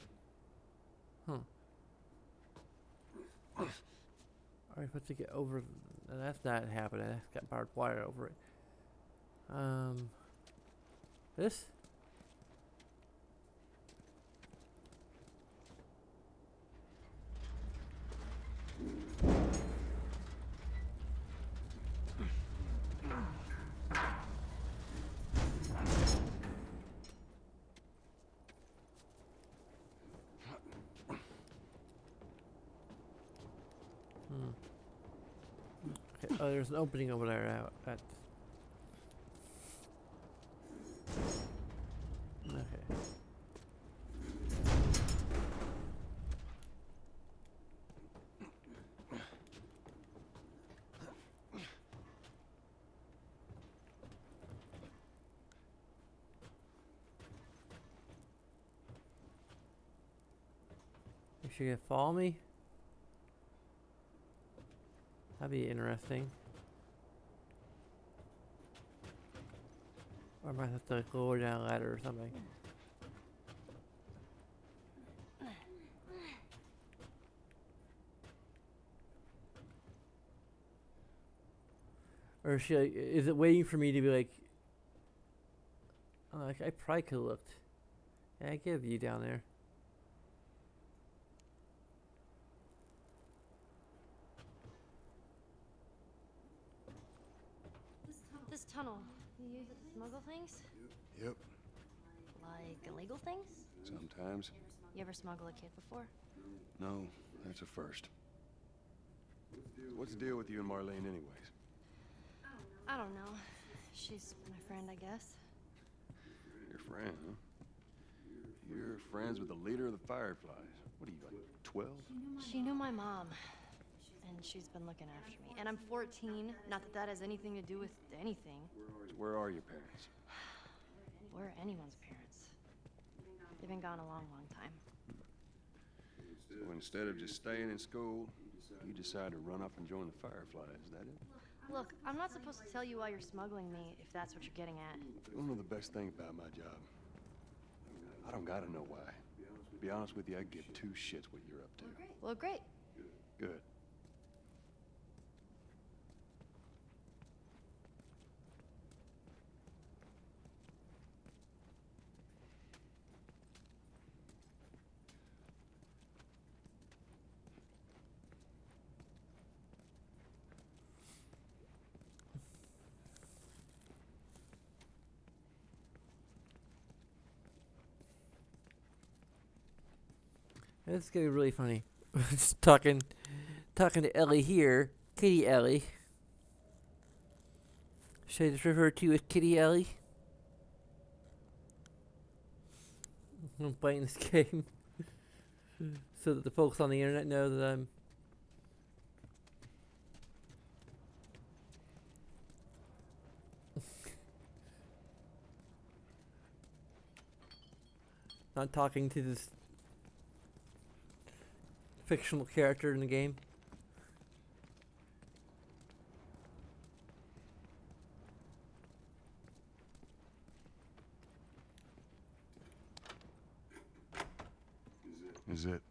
huh? Are we supposed to get over? That's not happening. That's got barbed wire over it. This. Okay. Oh, there's an opening over there out at. Okay. Is she gonna follow me? That'd be interesting. Or I might have to go down a ladder or something. Or is she like, is it waiting for me to be like, oh, I probably could have looked. Yeah, I give you down there. This tunnel, you use it to smuggle things? Yep. Like illegal things? Sometimes. You ever smuggle a kid before? No, that's a first. What's the deal with you and Marlene anyways? I don't know. She's my friend, I guess. Your friend, huh? You're friends with the leader of the Fireflies. What are you, like 12? She knew my mom, and she's been looking after me. And I'm 14. Not that that has anything to do with anything. Where are your parents? We're anyone's parents. They've been gone a long, long time. So instead of just staying in school, you decide to run up and join the Fireflies, is that it? Look, I'm not supposed to tell you why you're smuggling me, if that's what you're getting at. You wanna know the best thing about my job? I don't gotta know why. To be honest with you, I give two shits what you're up to. Well, great. Good. This is gonna be really funny. Just talking to Ellie here, Kitty Ellie. Should I just refer to you as Kitty Ellie? I'm playing this game so that the folks on the internet know that I'm. Not talking to this fictional character in the game. Is it?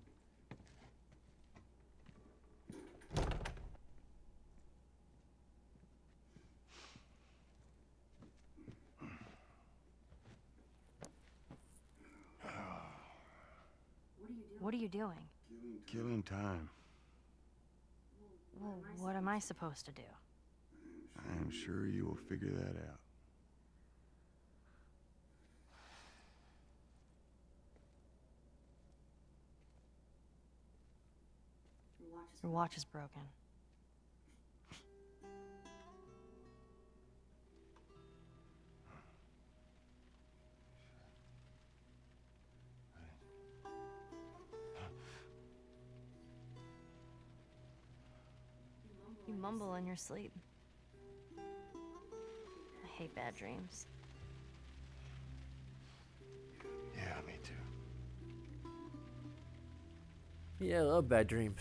What are you doing? Killing time. Well, what am I supposed to do? I am sure you will figure that out. Your watch is broken. You mumble in your sleep. I hate bad dreams. Yeah, me too. Yeah, I love bad dreams.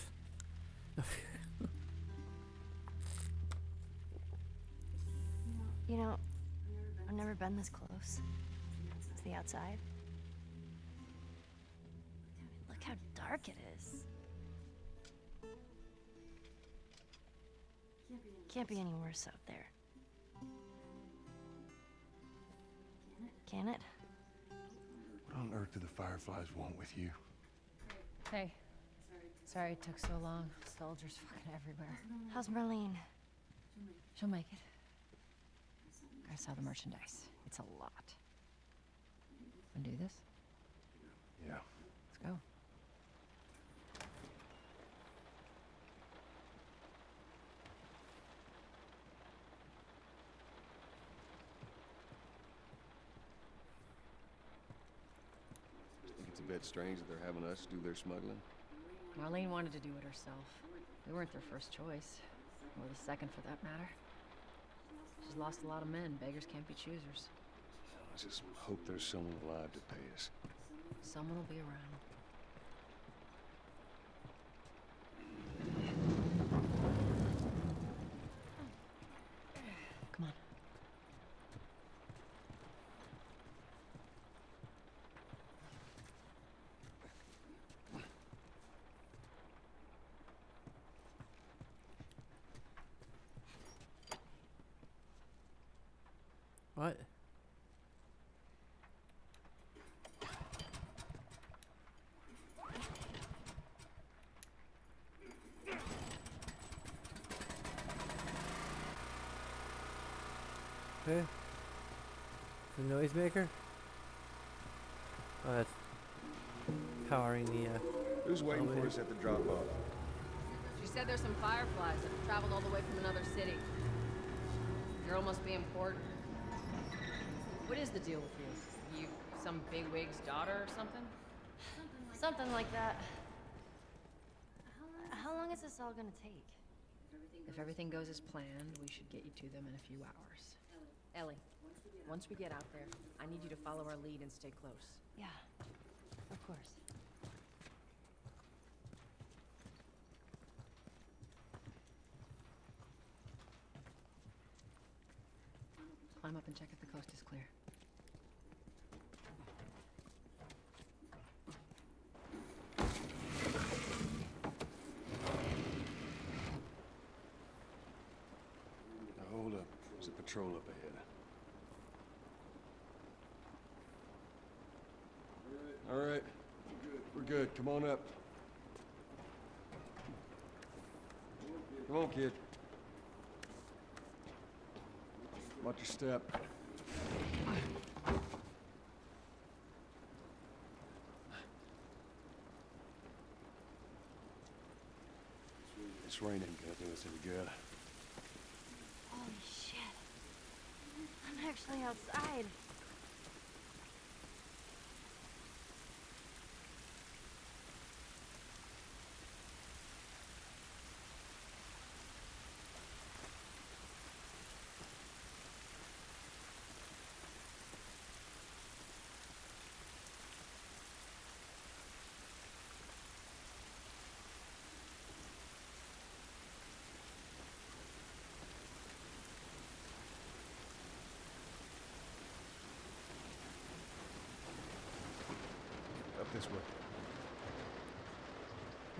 You know, I've never been this close to the outside. dark it is. Can't be any worse out there. Can it? What on earth do the Fireflies want with you? Hey. Sorry it took so long. Soldiers fucking everywhere. How's Marlene? She'll make it. I saw the merchandise. It's a lot. Wanna do this? Yeah. Let's go. Think it's a bit strange that they're having us do their smuggling? Marlene wanted to do it herself. We weren't their first choice. Or the second, for that matter. She's lost a lot of men. Beggars can't be choosers. I just hope there's someone alive to pay us. Someone will be around. Come on. What? Okay. The noisemaker? Oh, that's powering the, Who's waiting for elevator. us at the drop-off? She said there's some fireflies that have traveled all the way from another city. Girl must be important. What is the deal with you? You some bigwig's daughter or something? Something like that. How long is this all gonna take? If everything goes as planned, we should get you to them in a few hours. Ellie, once we get out there, I need you to follow our lead and stay close. Yeah, of course. Climb up and check if the coast is clear. Now, hold up. There's a patrol up ahead. All right. We're good. Come on up. Come on, kid. Watch your step. This rain ain't gonna do us any good. Holy shit. I'm actually outside. Up this way.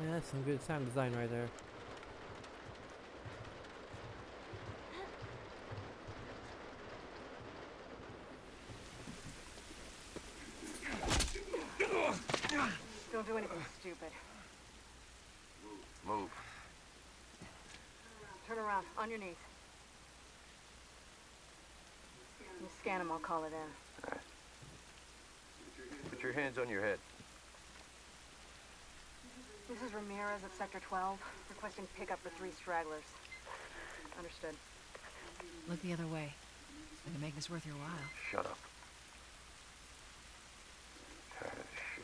Yeah, that's some good sound design right there. Don't do anything stupid. Move. Turn around, on your knees. You scan him, I'll call it in. Put your hands on your head. This is Ramirez at Sector 12, requesting pickup for 3 stragglers. Understood. Look the other way. We can make this worth your while. Shut up. Tired of this shit.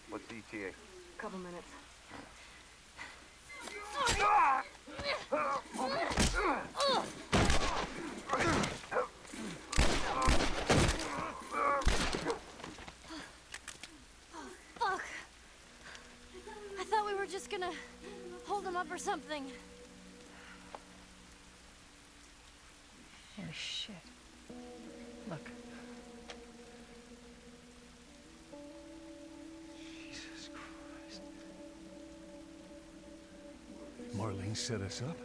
What's the ETA? Couple minutes. Fuck! I thought we were just gonna hold him up or something. Oh, shit. Look. Arlene set us up?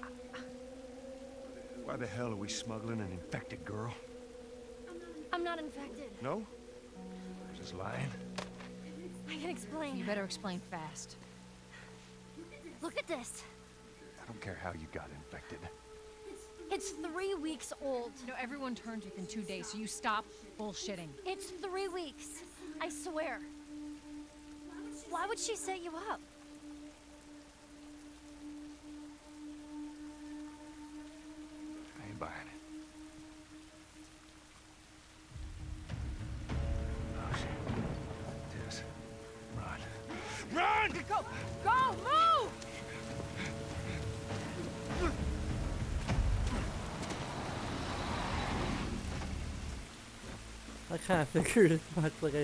Why the hell are we smuggling an infected girl? I'm not infected. No? Just lying? I can explain. You better explain fast. Look at this. I don't care how you got infected. It's 3 weeks old. No, everyone turns within 2 days, so you stop bullshitting. It's 3 weeks. I swear. Why would she set you up? I ain't buying it. Oh, shit. Tess. Run. Run! Go! Move! I kind of figured as much. Like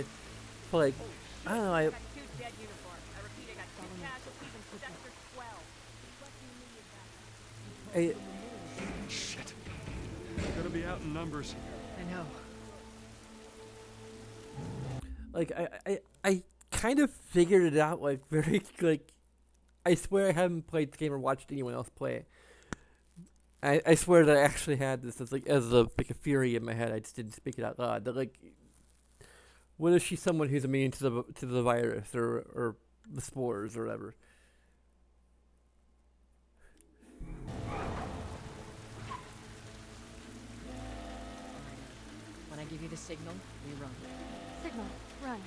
I don't know. Shit. We're gonna be out in numbers. I know. Like I kind of figured it out. Like very like. I swear I haven't played the game or watched anyone else play it. I swear that I actually had this as a theory in my head. I just didn't speak it out loud. That like, what if she's someone who's immune to the virus or the spores or whatever? When I give you the signal, we run. Signal, run.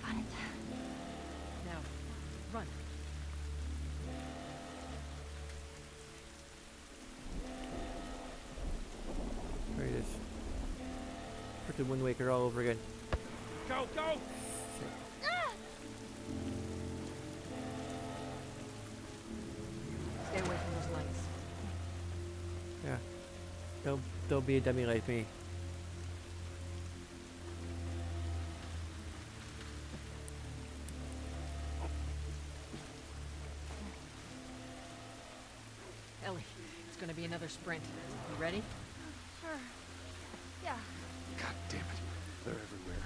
Got it. Now, run. There it is. Freaking Wind Waker all over again. Go, go! Stay away from those lights. Yeah. Don't be a dummy like me. Ellie, it's gonna be another sprint. You ready? Sure. Yeah. God damn it. They're everywhere.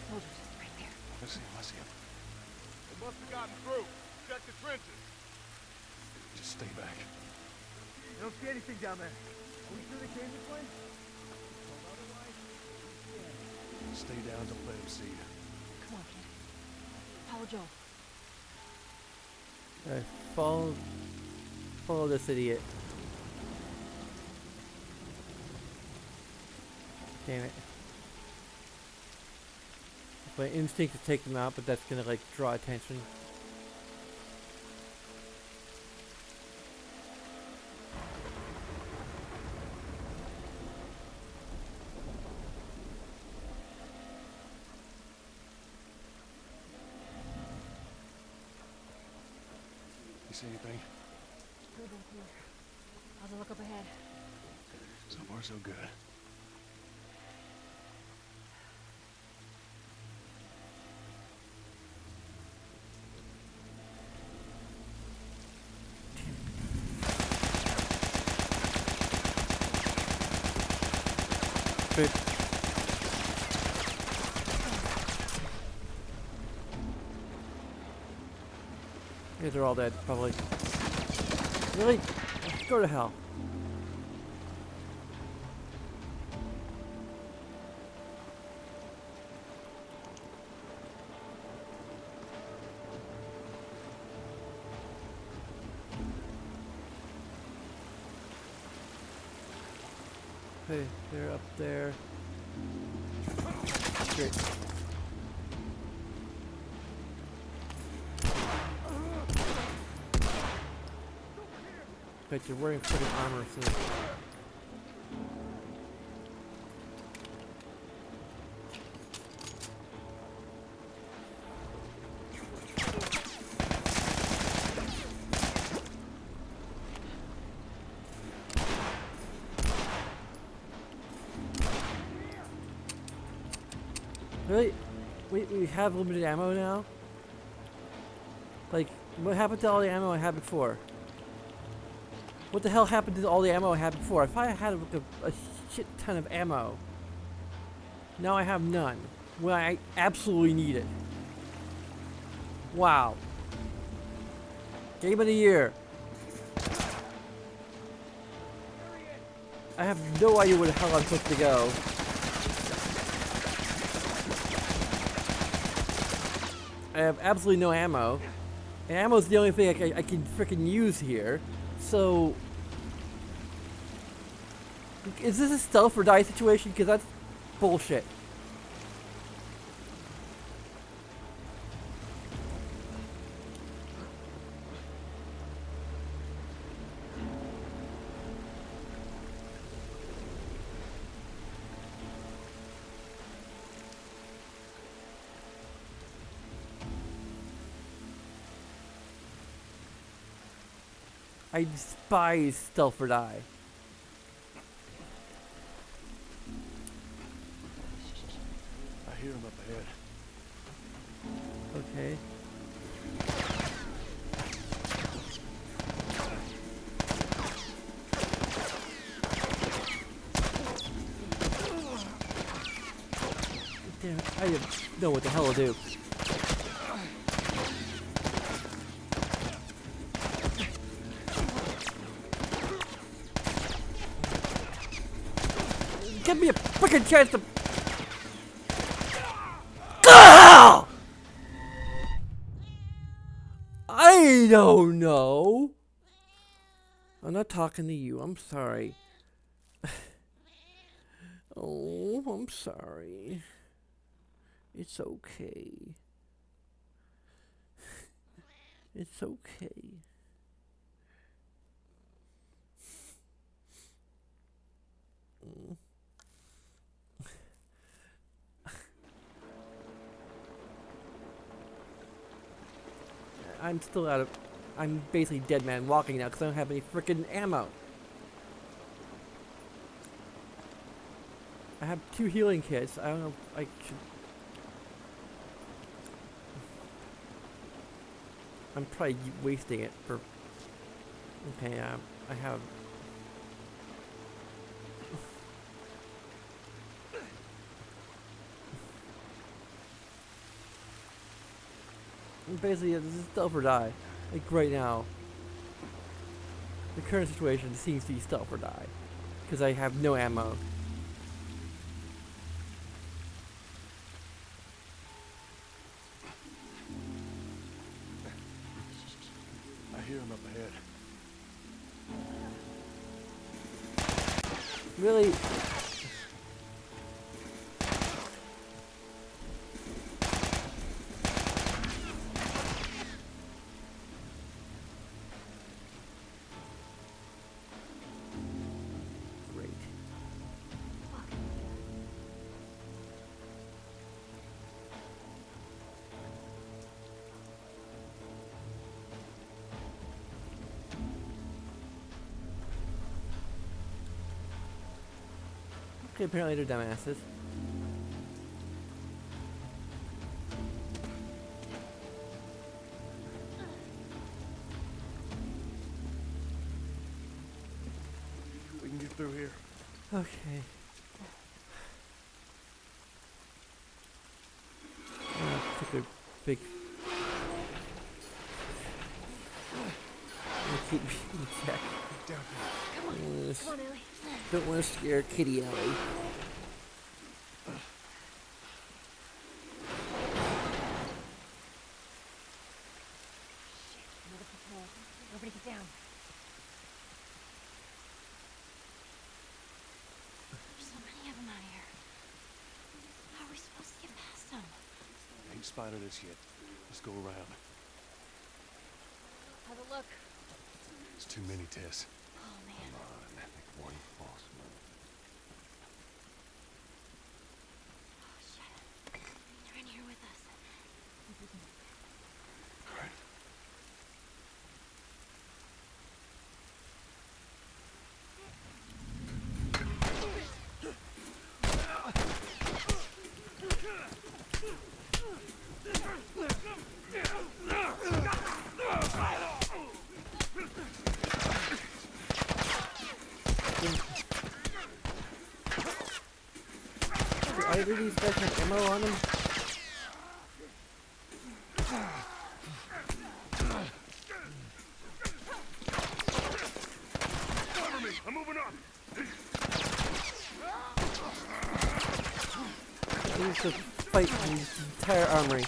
Soldiers, right there. I see him. They must have gotten through. Check the trenches. Just stay back. I don't see anything down there. Are we sure they came this way? Stay down, don't let him see you. Come on, kid. Follow Joe. Follow this idiot. Damn it. My instinct to take him out, but that's gonna like draw attention. You see anything? Good up here. How's it look up ahead? So far, so good. Good. Yeah, they're all dead, probably. Really? Go to hell. Okay, they're up there. Great. Bet you're wearing freaking armor soon. Really? We have limited ammo now? Like, what happened to all the ammo I had before? What the hell happened to all the ammo I had before? If I had like a shit ton of ammo, now I have none. When I absolutely need it. Wow. Game of the year. I have no idea where the hell I'm supposed to go. I have absolutely no ammo. And ammo is the only thing I can freaking use here. So, is this a stealth or die situation? Because that's bullshit. I despise stealth or die. I hear him up ahead. Okay. Damn, I don't know what the hell to do. Give me a freaking chance to. Ah! I don't know. I'm not talking to you. I'm sorry. Oh, I'm sorry. It's okay. It's okay. I'm still out of. I'm basically dead man walking now because I don't have any freaking ammo. I have 2 healing kits. I don't know if I should. I'm probably wasting it for. Okay, I have. Basically, this is stealth or die. Like right now. The current situation seems to be stealth or die. Because I have no ammo. I hear him up ahead. Really? Okay, apparently they're dumbasses. We can get through here. Okay. Took a big. Keep me check. Down here. Come on. Come on, Ellie. Don't want to scare Kitty Ellie. Another patrol. Nobody get down. There's so many of them out here. How are we supposed to get past them? Ain't spotted us yet. Let's go around. How's it look? It's too many, Tess. Oh, man. Come on. Make one false move. Oh, shit. They're in here with us. All right. do these guys have ammo on them? Cover me! I'm moving up! They used to fight the entire armory.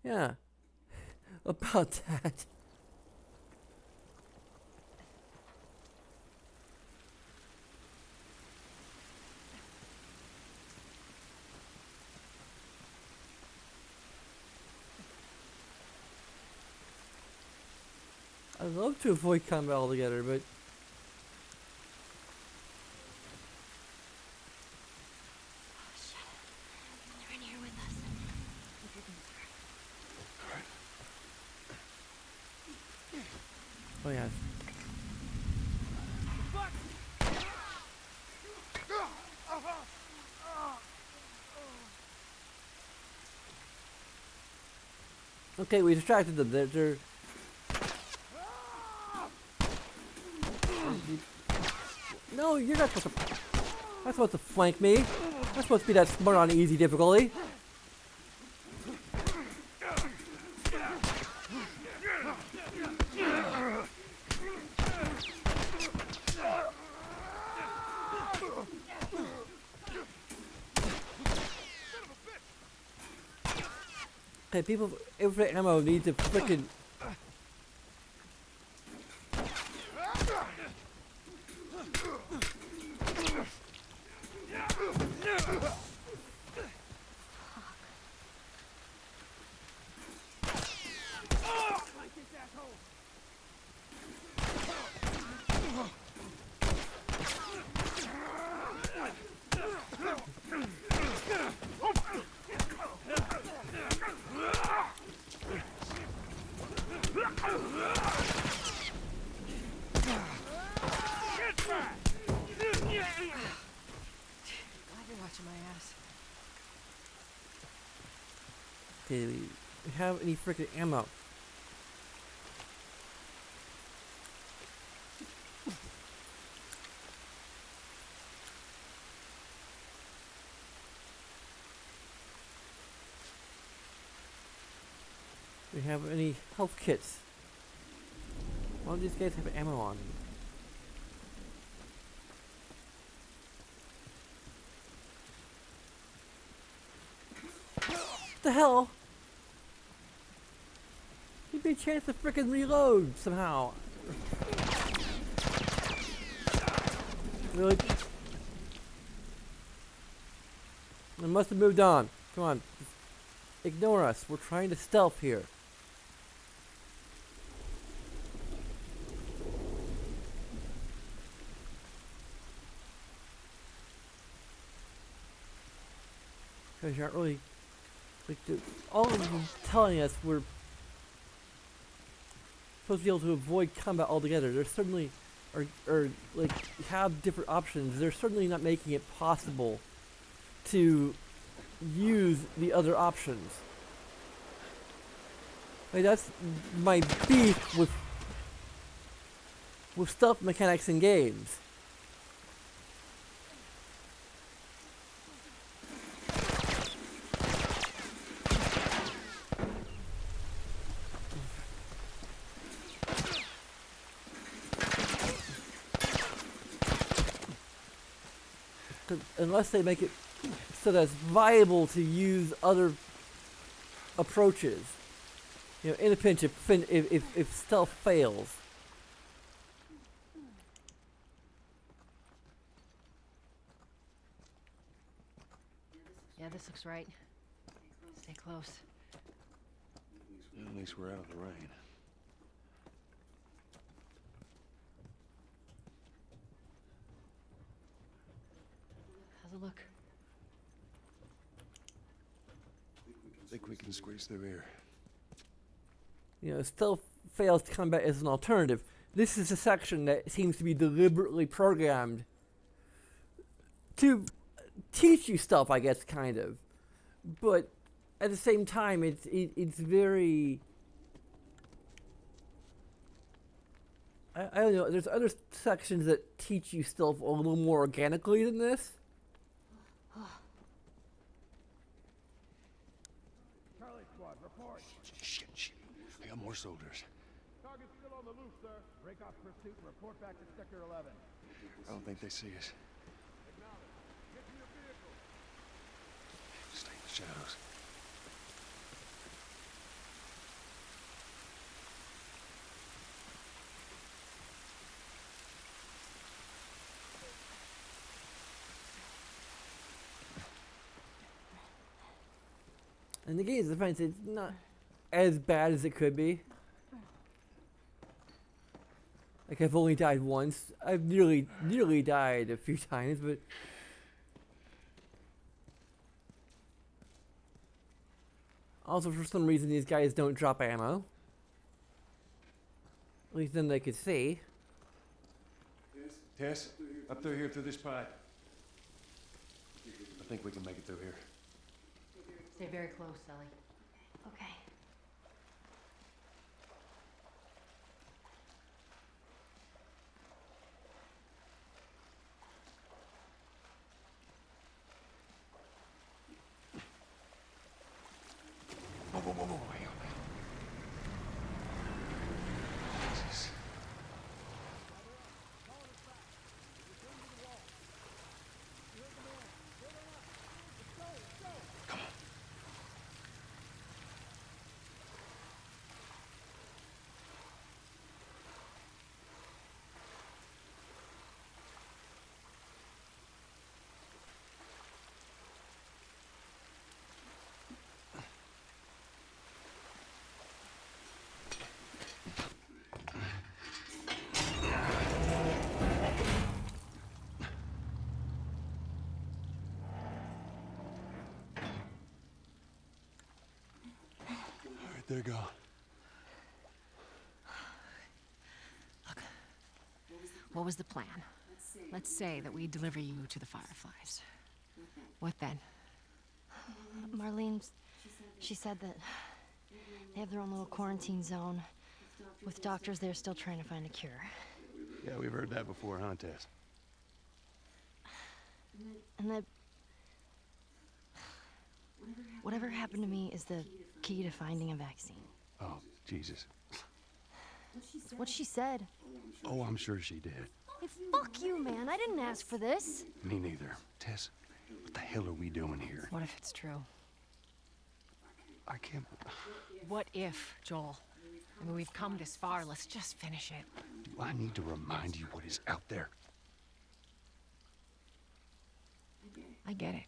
Yeah. About that. I'd love to avoid combat altogether, but They're in here with us. oh yeah. Okay, we distracted them. They're no, you're not supposed to. Not supposed to flank me. Not supposed to be that smart on easy difficulty. Okay, people, infinite ammo need to frickin' Okay, we have any freaking ammo? Do we have any health kits? All these guys have ammo on them. What the hell? Give me a chance to frickin' reload somehow. Really? I must have moved on. Come on. Just ignore us. We're trying to stealth here. Because you aren't really, like, all of them telling us we're supposed to be able to avoid combat altogether. They're certainly, or like, have different options. They're certainly not making it possible to use the other options. Like, that's my beef with stealth mechanics in games. Unless they make it so that it's viable to use other approaches. You know, in a pinch, if stealth fails. Yeah, this looks right. Stay close. At least we're out of the rain. How's it look? Think we can squeeze through here. You know, stealth fails to combat as an alternative. This is a section that seems to be deliberately programmed to teach you stealth, I guess, kind of. But at the same time, it's very I don't know. There's other sections that teach you stuff a little more organically than this. Charlie Squad, report. Shit. I got more soldiers. Target's still on the loose, sir. Break off pursuit and report back to Sector 11. I don't think they see us. Acknowledge. Get to your vehicle. Stay in the shadows. And the game's defense, it's not as bad as it could be. Like, I've only died once. I've nearly died a few times, but... Also, for some reason, these guys don't drop ammo. At least then they could see. Tess, up through here through this pipe. I think we can make it through here. Stay very close, Sully. Okay. Whoa. Hang on. Jesus. Come on. They're gone. Look, what was the plan? Let's say that we deliver you to the Fireflies. What then? Marlene, she said that they have their own little quarantine zone with doctors there still trying to find a cure. Yeah, we've heard that before, huh, Tess? And that whatever happened to me is the key to finding a vaccine. Oh, Jesus. It's what she said. Oh, I'm sure she did. Hey, fuck you, man. I didn't ask for this. Me neither. Tess, what the hell are we doing here? What if it's true? I can't... What if, Joel? I mean, we've come this far. Let's just finish it. Do I need to remind you what is out there? I get it.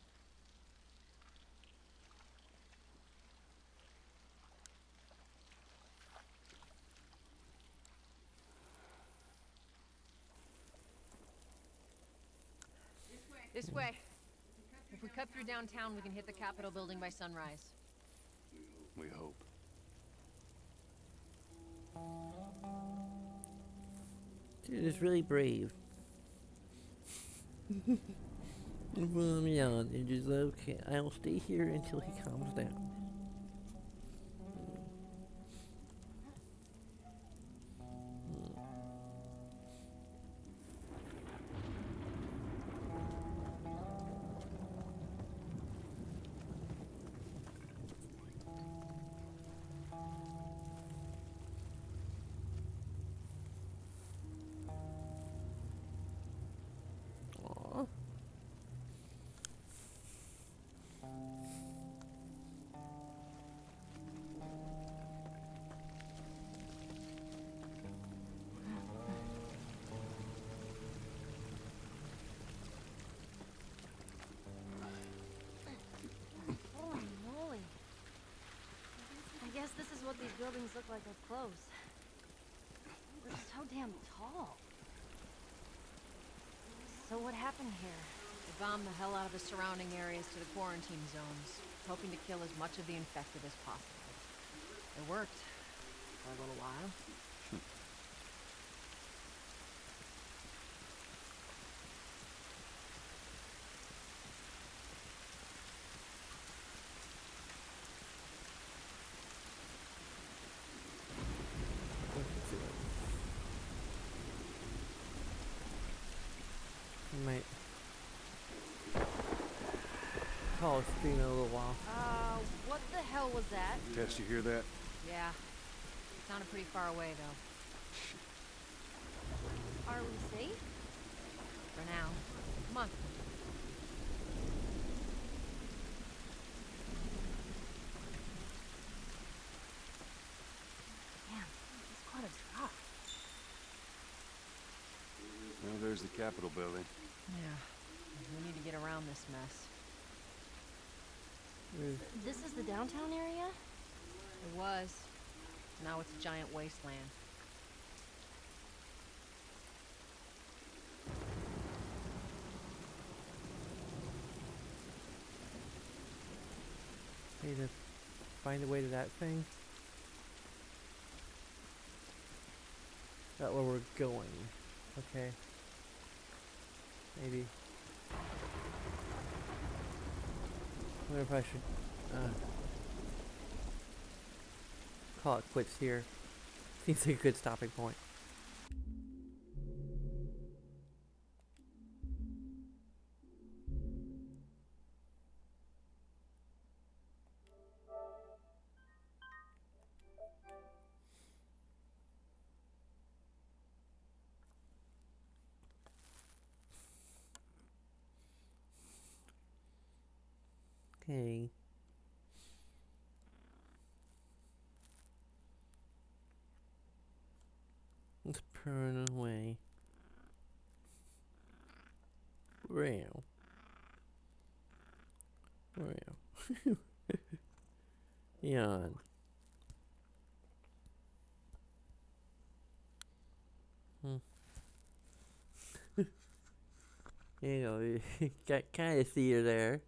This way. If we cut through downtown, we can hit the Capitol building by sunrise. We hope. Dude, it's really brave. Yeah, it is okay. I'll stay here until he calms down. Holy moly. I guess this is what these buildings look like up close. They're so damn tall. So what happened here? They bombed the hell out of the surrounding areas to the quarantine zones, hoping to kill as much of the infected as possible. It worked. For a little while. might call a stream in a little while. What the hell was that? Tess, you hear that? Yeah. Sounded pretty far away, though. Are we safe? For now. Come on. Damn, it's quite a drop. Well, there's the Capitol building. Yeah. We need to get around this mess. This is the downtown area? It was. Now it's a giant wasteland. Need to find a way to that thing. That where we're going. Okay. Maybe. I wonder if I should call it quits here. Seems like a good stopping point. Okay. Let's burn away. Real. Yawn. You know, got kind of see her there.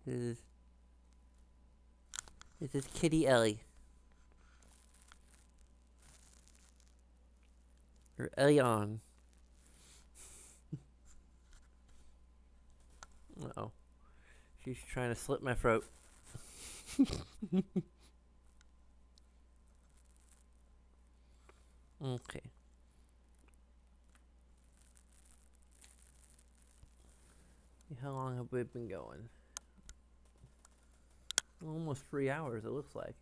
This is Kitty Ellie. Or Elion. Uh-oh. She's trying to slit my throat. Okay. How long have we been going? Almost 3 hours, it looks like.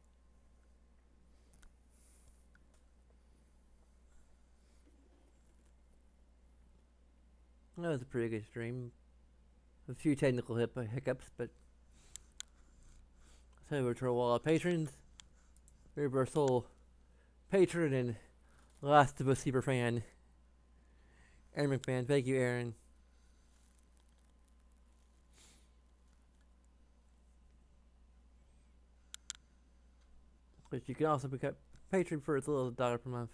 That was a pretty good stream. A few technical hiccups, but so over to our wall of patrons. Reversal patron and Last of Us super fan. Aaron McMahon, thank you, Aaron. But you can also become patron for as little as $1 per month.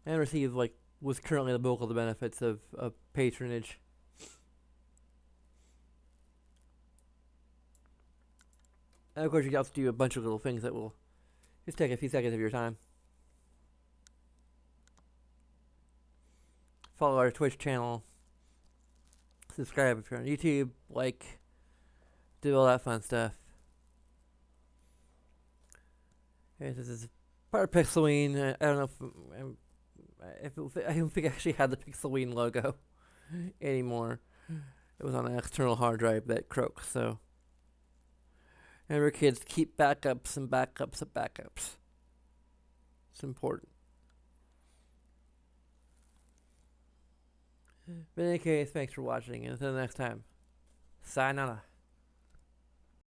And receive, like, what's currently the bulk of the benefits of patronage. And of course, you can also do a bunch of little things that will just take a few seconds of your time. Follow our Twitch channel. Subscribe if you're on YouTube. Like. Do all that fun stuff. Okay, this is part of Pixelween. I don't know if I don't think I actually had the Pixelween logo anymore. It was on an external hard drive that croaked, so. Remember, kids, keep backups and backups of backups. It's important. But in any case, thanks for watching, and until next time, sayonara.